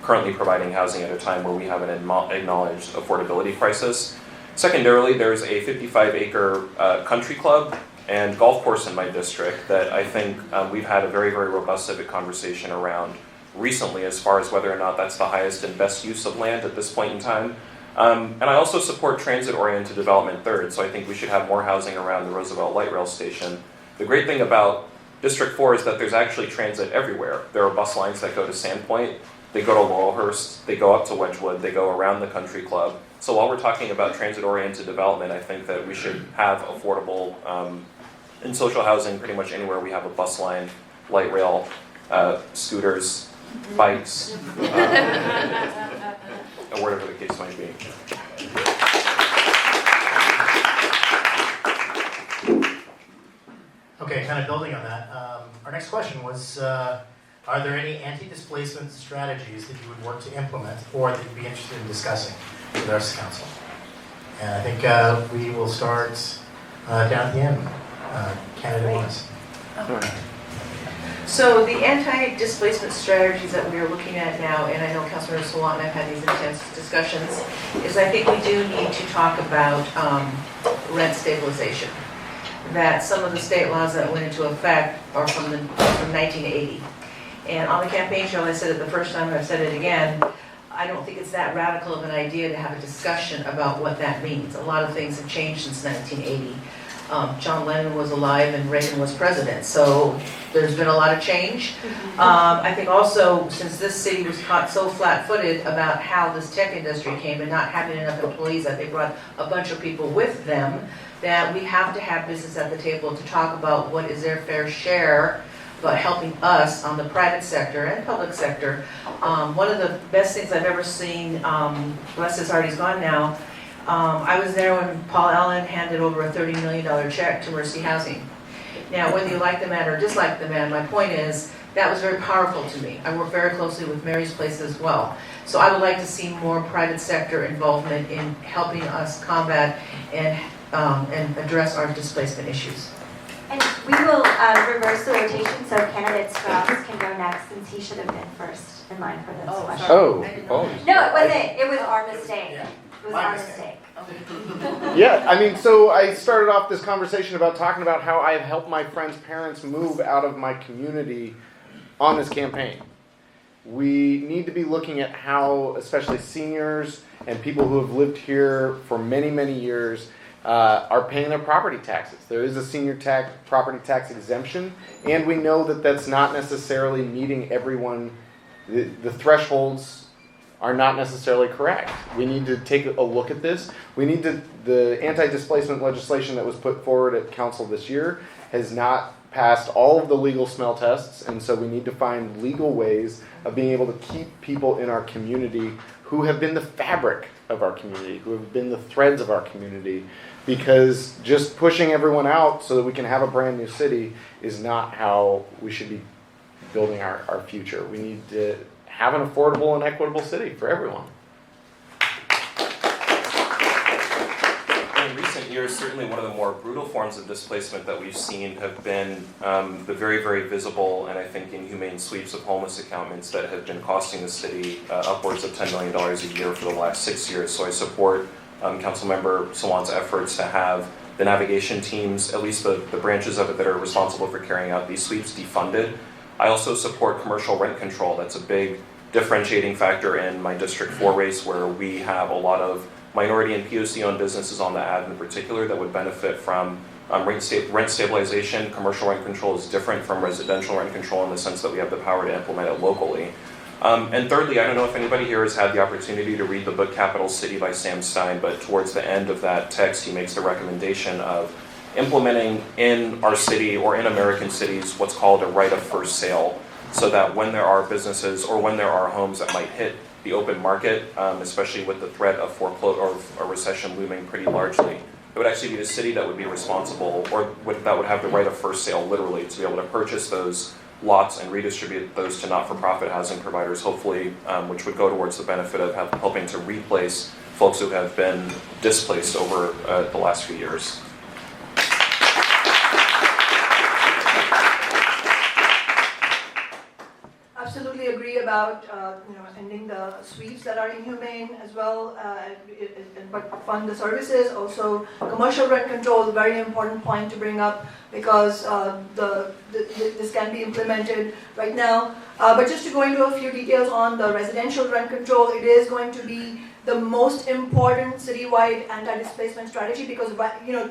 currently providing housing at a time where we have an acknowledged affordability crisis. Secondarily, there's a 55-acre country club and golf course in my district that I think we've had a very, very robust civic conversation around recently as far as whether or not that's the highest and best use of land at this point in time. And I also support transit-oriented development third, so I think we should have more housing around the Roosevelt Light Rail Station. The great thing about District 4 is that there's actually transit everywhere. There are bus lines that go to Sandpoint, they go to Laurelhurst, they go up to Wedgwood, they go around the country club. So while we're talking about transit-oriented development, I think that we should have affordable and social housing pretty much anywhere we have a bus line, light rail, scooters, bikes, or whatever the case might be. Okay, kind of building on that, our next question was, are there any anti-displacement strategies that you would work to implement or that you'd be interested in discussing with our council? And I think we will start down at the end. Candidate Lewis. So the anti-displacement strategies that we are looking at now, and I know Councilor Sawant and I've had these intense discussions, is I think we do need to talk about rent stabilization. That some of the state laws that went into effect are from 1980. And on the campaign trail, I said it the first time, I've said it again, I don't think it's that radical of an idea to have a discussion about what that means. A lot of things have changed since 1980. John Lennon was alive and Reagan was president, so there's been a lot of change. I think also, since this city was caught so flat-footed about how this tech industry came and not having enough employees, that they brought a bunch of people with them, that we have to have business at the table to talk about what is their fair share about helping us on the private sector and public sector. One of the best things I've ever seen, bless his heart, he's gone now, I was there when Paul Allen handed over a $30 million check to Mercy Housing. Now, whether you like the man or dislike the man, my point is, that was very powerful to me. I work very closely with Mary's Place as well. So I would like to see more private sector involvement in helping us combat and address our displacement issues. And we will reverse the rotation so candidate Strauss can go next, since he should have been first in line for this question. Oh. No, it wasn't. It was our mistake. Yeah. It was our mistake. Yeah, I mean, so I started off this conversation about talking about how I have helped my friends' parents move out of my community on this campaign. We need to be looking at how, especially seniors and people who have lived here for many, many years, are paying their property taxes. There is a senior property tax exemption, and we know that that's not necessarily meeting everyone, the thresholds are not necessarily correct. We need to take a look at this. The anti-displacement legislation that was put forward at council this year has not passed all of the legal smell tests, and so we need to find legal ways of being able to keep people in our community who have been the fabric of our community, who have been the threads of our community, because just pushing everyone out so that we can have a brand new city is not how we should be building our future. We need to have an affordable and equitable city for everyone. In recent years, certainly one of the more brutal forms of displacement that we've seen have been the very, very visible and I think inhumane sweeps of homeless encampments that have been costing the city upwards of $10 million a year for the last 6 years. So I support Councilmember Sawant's efforts to have the navigation teams, at least the branches of it that are responsible for carrying out these sweeps, defunded. I also support commercial rent control. That's a big differentiating factor in my District 4 race, where we have a lot of minority and POC-owned businesses on the Ave in particular that would benefit from rent stabilization. Commercial rent control is different from residential rent control in the sense that we have the power to implement it locally. And thirdly, I don't know if anybody here has had the opportunity to read the book Capital City by Sam Stein, but towards the end of that text, he makes the recommendation of implementing in our city or in American cities what's called a right of first sale, so that when there are businesses or when there are homes that might hit the open market, especially with the threat of foreclosure or a recession looming pretty largely, it would actually be the city that would be responsible, or that would have the right of first sale literally, to be able to purchase those lots and redistribute those to not-for-profit housing providers, hopefully, which would go towards the benefit of helping to replace folks who have been displaced over the last few years. Absolutely agree about ending the sweeps that are inhumane as well, but fund the services. Also, commercial rent control is a very important point to bring up, because this can be implemented right now. But just to go into a few details on the residential rent control, it is going to be the most important citywide anti-displacement strategy, because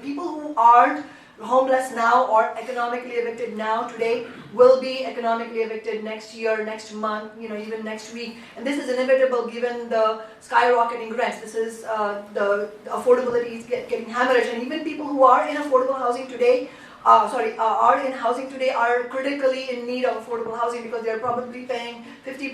people who aren't homeless now or economically evicted now today will be economically evicted next year, next month, even next week. And this is inevitable given the skyrocketing rents. This is the affordability is getting hemorrhaged. And even people who are in affordable housing today, are in housing today are critically in need of affordable housing, because they're probably paying 50%,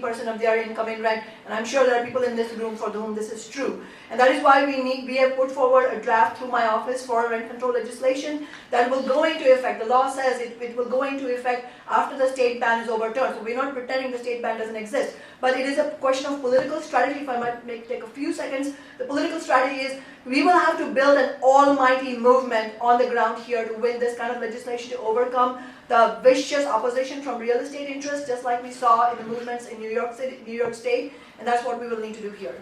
80% of their income in rent. And I'm sure there are people in this room for whom this is true. And that is why we have put forward a draft through my office for rent control legislation that will go into effect. The law says it will go into effect after the state ban is overturned. So we're not pretending the state ban doesn't exist. But it is a question of political strategy. If I might take a few seconds, the political strategy is we will have to build an almighty movement on the ground here to win this kind of legislation, to overcome the vicious opposition from real estate interests, just like we saw in the movements in New York City, New York State, and that's what we will need to do here.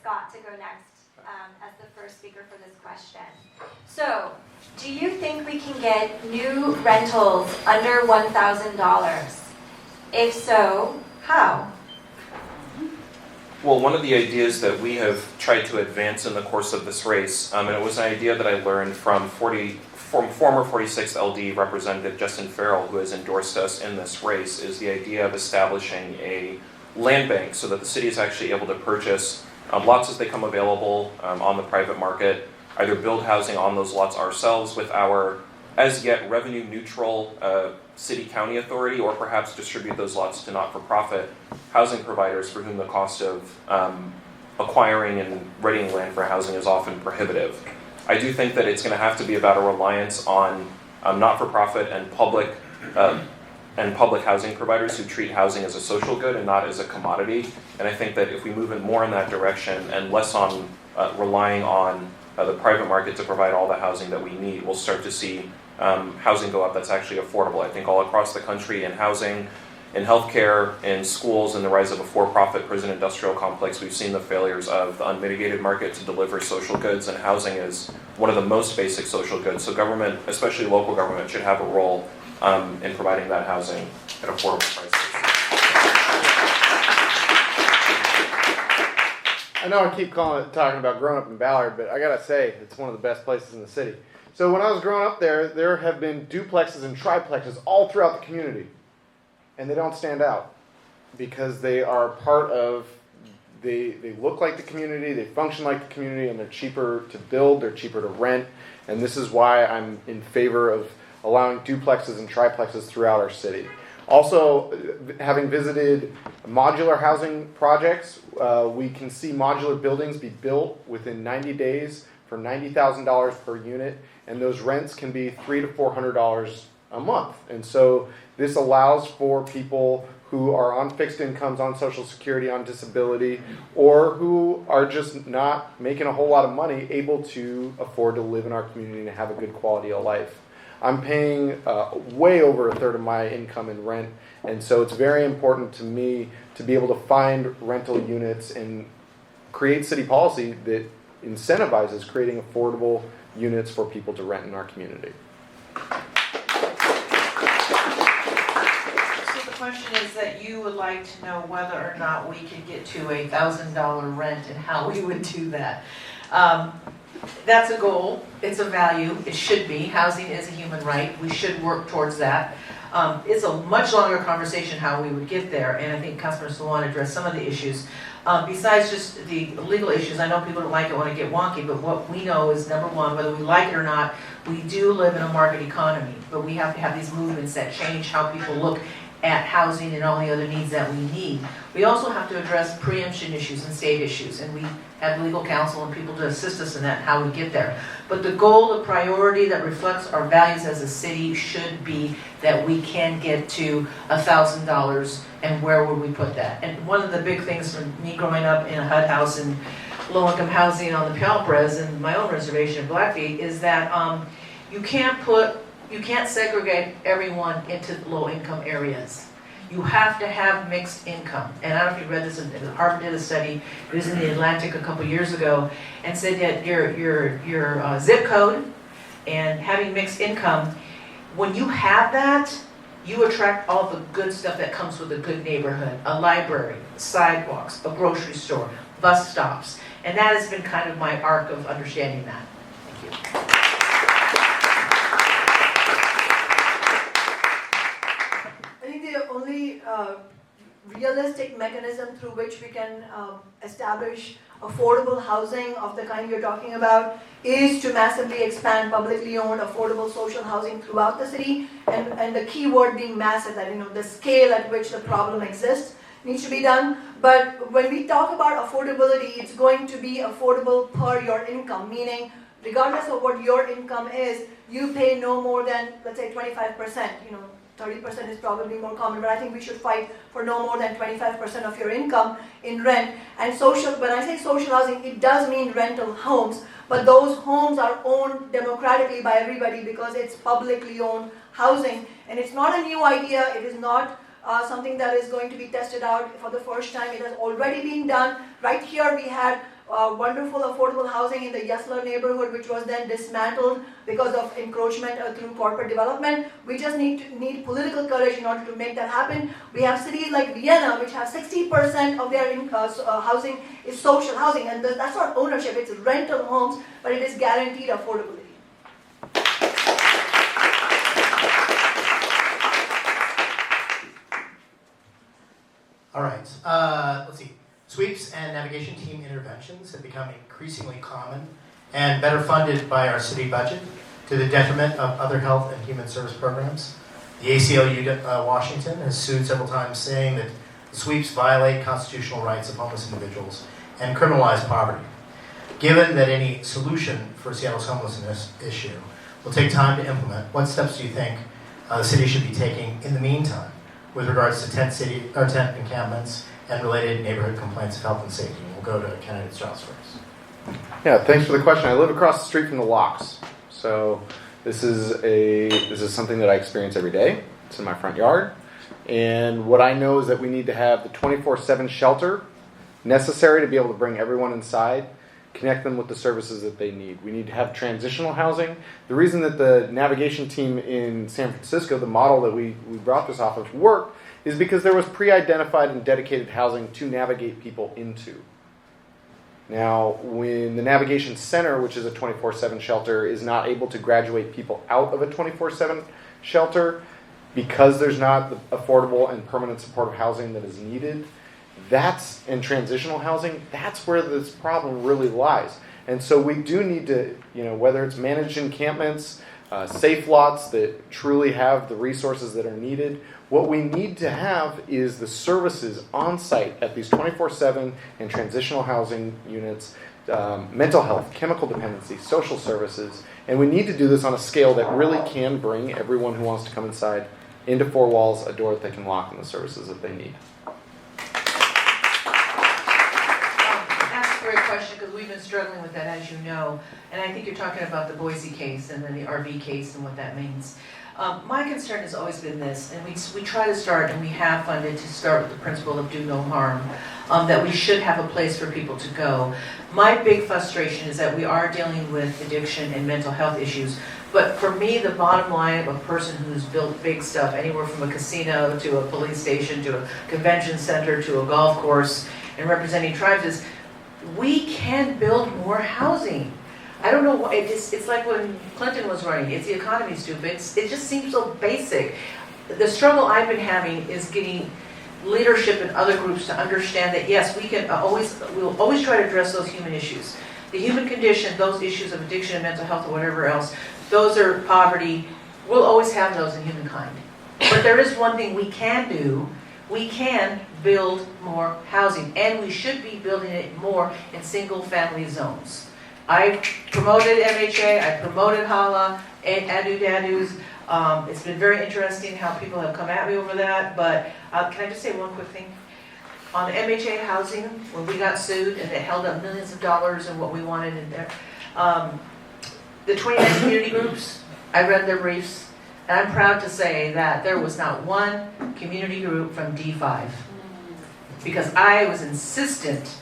Scott to go next as the first speaker for this question. So, do you think we can get new rentals under $1,000? If so, how? Well, one of the ideas that we have tried to advance in the course of this race, and it was an idea that I learned from former 46th LD Representative Justin Farrell, who has endorsed us in this race, is the idea of establishing a land bank so that the city is actually able to purchase lots as they come available on the private market, either build housing on those lots ourselves with our as yet revenue neutral city-county authority, or perhaps distribute those lots to not-for-profit housing providers for whom the cost of acquiring and readying land for housing is often prohibitive. I do think that it's going to have to be about a reliance on not-for-profit and public housing providers who treat housing as a social good and not as a commodity. And I think that if we move in more in that direction and less on relying on the private market to provide all the housing that we need, we'll start to see housing go up that's actually affordable. I think all across the country, in housing, in healthcare, in schools, and the rise of a for-profit prison industrial complex, we've seen the failures of the unmitigated market to deliver social goods, and housing is one of the most basic social goods. So government, especially local government, should have a role in providing that housing at affordable prices. I know I keep talking about growing up in Ballard, but I gotta say, it's one of the best places in the city. So when I was growing up there have been duplexes and triplexes all throughout the community. And they don't stand out because they are part of, they look like the community, they function like the community, and they're cheaper to build, they're cheaper to rent. And this is why I'm in favor of allowing duplexes and triplexes throughout our city. Also, having visited modular housing projects, we can see modular buildings be built within 90 days for $90,000 per unit, and those rents can be $300 to $400 a month. And so this allows for people who are on fixed incomes, on Social Security, on disability, or who are just not making a whole lot of money, able to afford to live in our community and have a good quality of life. I'm paying way over a third of my income in rent, and so it's very important to me to be able to find rental units and create city policy that incentivizes creating affordable units for people to rent in our community. So the question is that you would like to know whether or not we could get to $1,000 rent and how we would do that. That's a goal, it's a value, it should be. Housing is a human right, we should work towards that. It's a much longer conversation how we would get there, and I think Councilor Sawant addressed some of the issues. Besides just the legal issues, I know people don't like it when I get wonky, but what we know is, number one, whether we like it or not, we do live in a market economy, but we have to have these movements that change how people look at housing and all the other needs that we need. We also have to address preemption issues and state issues, and we have legal counsel and people to assist us in that, how we get there. But the goal, the priority that reflects our values as a city should be that we can get to $1,000, and where would we put that? And one of the big things for me growing up in a HUD house and low-income housing on the Pugel and my own reservation in Blackfeet is that you can't segregate everyone into low-income areas. You have to have mixed income. And I don't know if you read this, Harvard did a study, it was in the Atlantic a couple years ago, and said that your zip code and having mixed income, when you have that, you attract all the good stuff that comes with a good neighborhood, a library, sidewalks, a grocery store, bus stops. And that has been kind of my arc of understanding that. Thank you. The only realistic mechanism through which we can establish affordable housing of the kind you're talking about is to massively expand publicly owned affordable social housing throughout the city, and the key word being massive, that the scale at which the problem exists needs to be done. But when we talk about affordability, it's going to be affordable per your income, meaning regardless of what your income is, you pay no more than, let's say, 25%. 30% is probably more common, but I think we should fight for no more than 25% of your income in rent. And when I say social housing, it does mean rental homes, but those homes are owned democratically by everybody because it's publicly owned housing. And it's not a new idea, it is not something that is going to be tested out for the first time. It has already been done. Right here we had wonderful affordable housing in the Yesler neighborhood, which was then dismantled because of encroachment through corporate development. We just need political courage in order to make that happen. We have cities like Vienna, which have 60% of their housing is social housing, and that's not ownership, it's rental homes, but it is guaranteed affordability. All right, let's see. Sweeps and navigation team interventions have become increasingly common and better funded by our city budget to the detriment of other health and human service programs. The ACLU Washington has sued several times, saying that the sweeps violate constitutional rights of homeless individuals and criminalize poverty. Given that any solution for Seattle's homelessness issue will take time to implement, what steps do you think the city should be taking in the meantime with regards to tent encampments and related neighborhood complaints of health and safety? And we'll go to candidate Strauss first. Yeah, thanks for the question. I live across the street from the locks, so this is something that I experience every day. It's in my front yard, and what I know is that we need to have the 24/7 shelter necessary to be able to bring everyone inside, connect them with the services that they need. We need to have transitional housing. The reason that the navigation team in San Francisco, the model that we brought this off of, worked is because there was pre-identified and dedicated housing to navigate people into. Now, when the Navigation Center, which is a 24/7 shelter, is not able to graduate people out of a 24/7 shelter because there's not the affordable and permanent supportive housing that is needed, that's in transitional housing, that's where this problem really lies. And so we do need to, whether it's managed encampments, safe lots that truly have the resources that are needed, what we need to have is the services on site at these 24/7 and transitional housing units, mental health, chemical dependency, social services, and we need to do this on a scale that really can bring everyone who wants to come inside into four walls, a door that they can lock, and the services that they need. That's a great question, because we've been struggling with that, as you know, and I think you're talking about the Boise case and then the RV case and what that means. My concern has always been this, and we try to start, and we have funded to start with the principle of do no harm, that we should have a place for people to go. My big frustration is that we are dealing with addiction and mental health issues, but for me, the bottom line of a person who's built big stuff, anywhere from a casino to a police station to a convention center to a golf course and representing tribes, is we can build more housing. I don't know why, it's like when Clinton was running, it's the economy, stupid. It just seems so basic. The struggle I've been having is getting leadership in other groups to understand that yes, we'll always try to address those human issues. The human condition, those issues of addiction and mental health or whatever else, those are poverty, we'll always have those in humankind. But there is one thing we can do. We can build more housing, and we should be building it more in single family zones. I promoted MHA, I promoted HALA, and Adu-Dadus. It's been very interesting how people have come at me over that, but can I just say one quick thing? On the MHA housing, when we got sued and it held up millions of dollars and what we wanted in there, the 29 community groups, I read their briefs, and I'm proud to say that there was not one community group from D5. Because I was insistent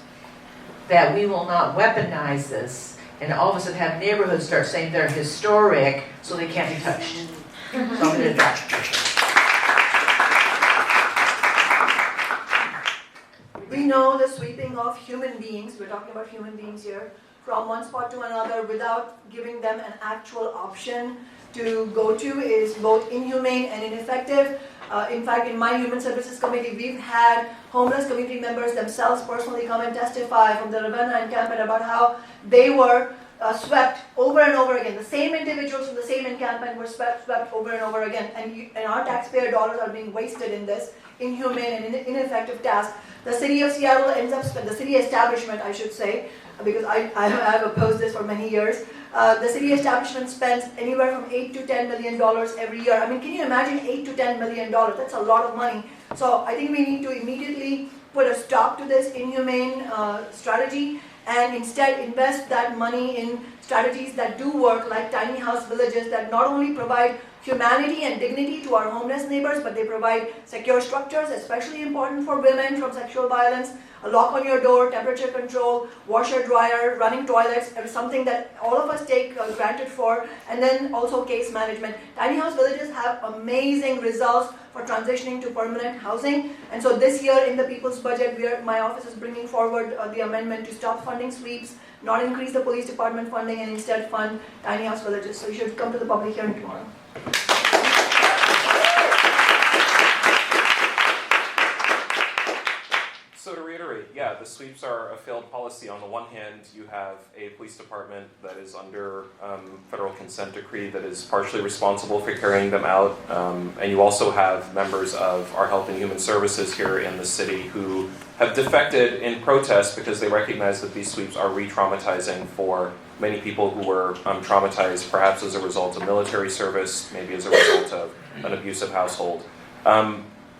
that we will not weaponize this and all of a sudden have neighborhoods start saying they're historic so they can't be touched. So I'm going to do that. We know the sweeping of human beings, we're talking about human beings here, from one spot to another without giving them an actual option to go to is both inhumane and ineffective. In fact, in my Human Services Committee, we've had homeless community members themselves personally come and testify from the Ravenna encampment about how they were swept over and over again. The same individuals from the same encampment were swept over and over again. And our taxpayer dollars are being wasted in this inhumane and ineffective task. The city of Seattle ends up, the city establishment, I should say, because I have opposed this for many years. The city establishment spends anywhere from $8 to $10 million every year. I mean, can you imagine $8 to $10 million? That's a lot of money. So I think we need to immediately put a stop to this inhumane strategy and instead invest that money in strategies that do work, like tiny house villages that not only provide humanity and dignity to our homeless neighbors, but they provide secure structures, especially important for women from sexual violence, a lock on your door, temperature control, washer, dryer, running toilets, something that all of us take granted for, and then also case management. Tiny house villages have amazing results for transitioning to permanent housing, and so this year in the People's Budget, my office is bringing forward the amendment to stop funding sweeps, not increase the police department funding, and instead fund tiny house villages. So you should come to the public hearing tomorrow. So to reiterate, yeah, the sweeps are a failed policy. On the one hand, you have a police department that is under federal consent decree that is partially responsible for carrying them out. And you also have members of our Health and Human Services here in the city who have defected in protest because they recognize that these sweeps are re-traumatizing for many people who were traumatized perhaps as a result of military service, maybe as a result of an abusive household.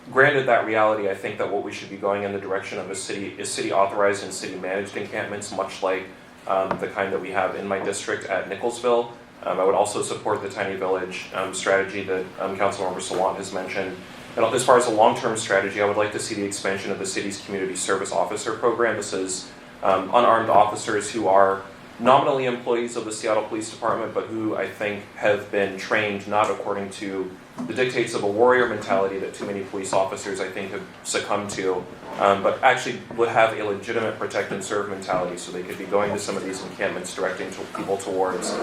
Granted that reality, I think that what we should be going in the direction of is city authorized and city managed encampments, much like the kind that we have in my district at Nicholsville. I would also support the tiny village strategy that Councilmember Sawant has mentioned. And as far as a long-term strategy, I would like to see the expansion of the city's community service officer program. This is unarmed officers who are nominally employees of the Seattle Police Department, but who I think have been trained not according to the dictates of a warrior mentality that too many police officers, I think, have succumbed to, but actually would have a legitimate protect and serve mentality, so they could be going to some of these encampments, directing people towards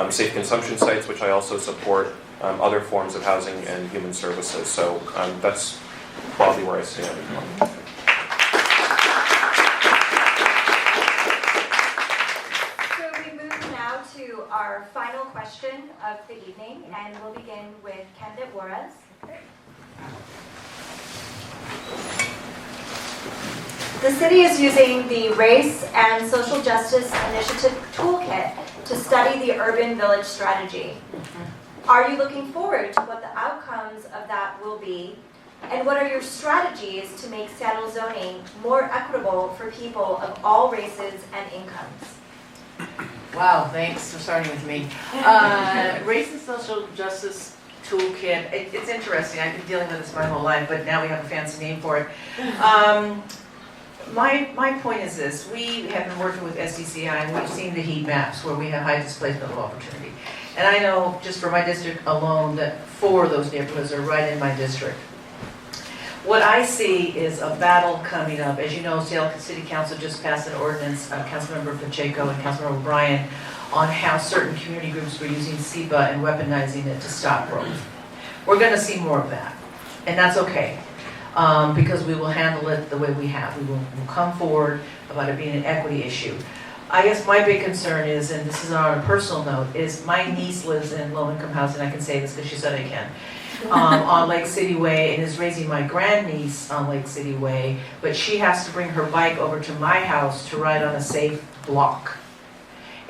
safe consumption sites, which I also support, other forms of housing and human services. So that's broadly where I stand. To our final question of the evening, and we'll begin with candidate Juarez. The city is using the Race and Social Justice Initiative Toolkit to study the urban village strategy. Are you looking forward to what the outcomes of that will be? And what are your strategies to make Seattle zoning more equitable for people of all races and incomes? Wow, thanks for starting with me. Race and Social Justice Toolkit, it's interesting. I've been dealing with this my whole life, but now we have a fancy name for it. My point is this. We have been working with SDCI, and we've seen the heat maps where we have high displacement of opportunity. And I know just for my district alone that 4 of those neighborhoods are right in my district. What I see is a battle coming up. As you know, Seattle City Council just passed an ordinance, Councilmember Pacheco and Councilmember O'Brien, on how certain community groups were using SEBA and weaponizing it to stop growth. We're going to see more of that, and that's okay, because we will handle it the way we have. We'll come forward about it being an equity issue. I guess my big concern is, and this is on a personal note, is my niece lives in low-income housing. I can say this because she said I can. On Lake City Way, and is raising my grandniece on Lake City Way, but she has to bring her bike over to my house to ride on a safe block.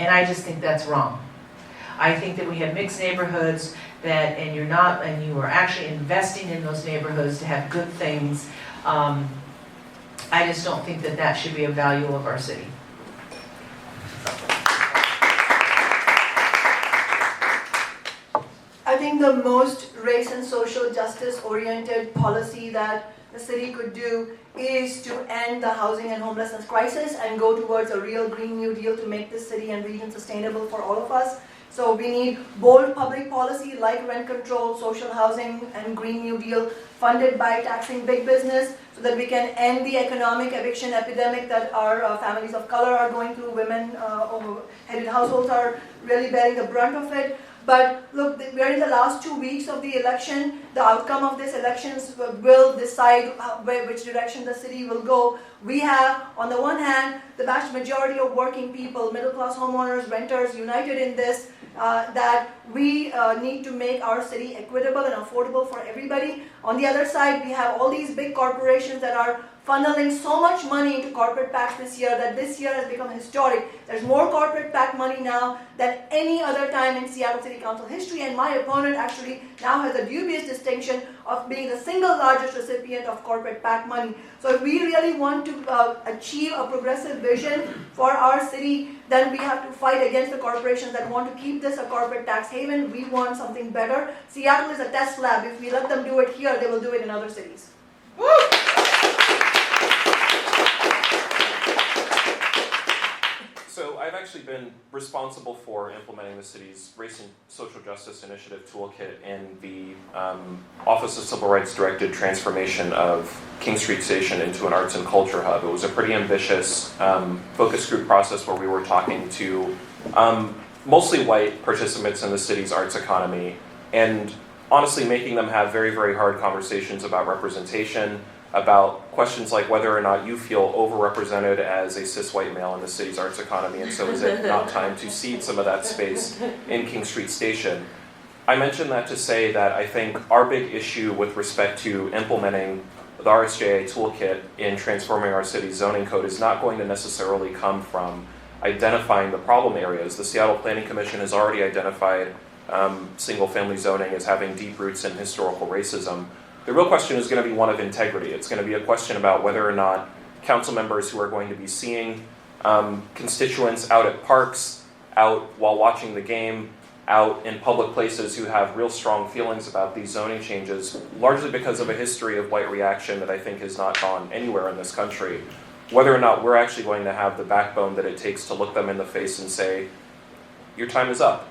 And I just think that's wrong. I think that we have mixed neighborhoods and you are actually investing in those neighborhoods to have good things. I just don't think that that should be a value of our city. I think the most race and social justice oriented policy that the city could do is to end the housing and homelessness crisis and go towards a real Green New Deal to make this city and region sustainable for all of us. So we need bold public policy like rent control, social housing, and Green New Deal funded by taxing big business so that we can end the economic eviction epidemic that our families of color are going through. Women-headed households are really bearing the brunt of it. But look, we're in the last 2 weeks of the election. The outcome of this elections will decide which direction the city will go. We have, on the one hand, the vast majority of working people, middle-class homeowners, renters, united in this, that we need to make our city equitable and affordable for everybody. On the other side, we have all these big corporations that are funneling so much money into corporate PACs this year that this year has become historic. There's more corporate PAC money now than any other time in Seattle City Council history, and my opponent actually now has a dubious distinction of being the single largest recipient of corporate PAC money. So if we really want to achieve a progressive vision for our city, then we have to fight against the corporations that want to keep this a corporate tax haven. We want something better. Seattle is a test lab. If we let them do it here, they will do it in other cities. Woo! So I've actually been responsible for implementing the city's Race and Social Justice Initiative Toolkit in the Office of Civil Rights directed transformation of King Street Station into an arts and culture hub. It was a pretty ambitious focus group process where we were talking to mostly white participants in the city's arts economy and honestly making them have very, very hard conversations about representation, about questions like whether or not you feel overrepresented as a cis white male in the city's arts economy, and so is it not time to cede some of that space in King Street Station? I mention that to say that I think our big issue with respect to implementing the RSJA toolkit in transforming our city's zoning code is not going to necessarily come from identifying the problem areas. The Seattle Planning Commission has already identified single-family zoning as having deep roots in historical racism. The real question is going to be one of integrity. It's going to be a question about whether or not council members who are going to be seeing constituents out at parks, out while watching the game, out in public places who have real strong feelings about these zoning changes, largely because of a history of white reaction that I think has not gone anywhere in this country. whether or not we're actually going to have the backbone that it takes to look them in the face and say, your time is up.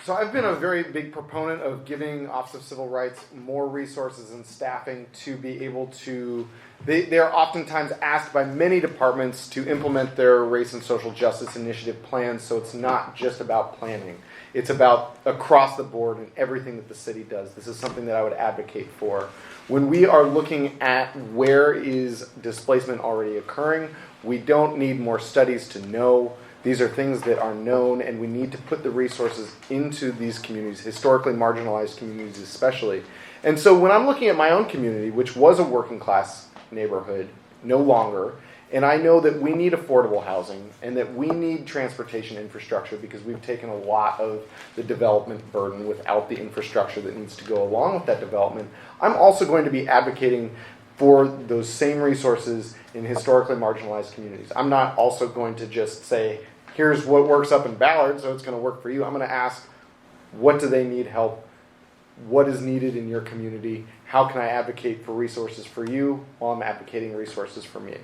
So I've been a very big proponent of giving Office of Civil Rights more resources and staffing to be able to, they are oftentimes asked by many departments to implement their race and social justice initiative plans, so it's not just about planning. It's about across the board and everything that the city does. This is something that I would advocate for. When we are looking at where is displacement already occurring, we don't need more studies to know. These are things that are known, and we need to put the resources into these communities, historically marginalized communities especially. And so when I'm looking at my own community, which was a working class neighborhood, no longer, and I know that we need affordable housing and that we need transportation infrastructure because we've taken a lot of the development burden without the infrastructure that needs to go along with that development, I'm also going to be advocating for those same resources in historically marginalized communities. I'm not also going to just say, here's what works up in Ballard, so it's going to work for you. I'm going to ask, what do they need help? What is needed in your community? How can I advocate for resources for you while I'm advocating resources for me?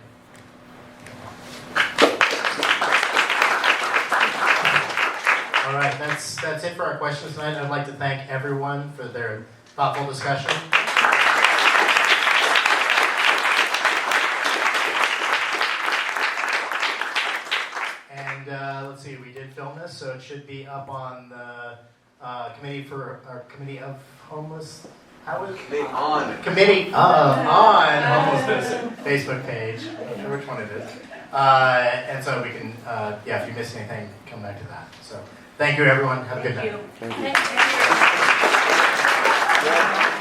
All right, that's it for our questions tonight. I'd like to thank everyone for their thoughtful discussion. And let's see, we did film this, so it should be up on the Committee of Homeless. How is Committee on Homelessness Facebook page. I'm not sure which one it is. And so we can, if you missed anything, come back to that. So thank you, everyone. Have a good night. Thank you.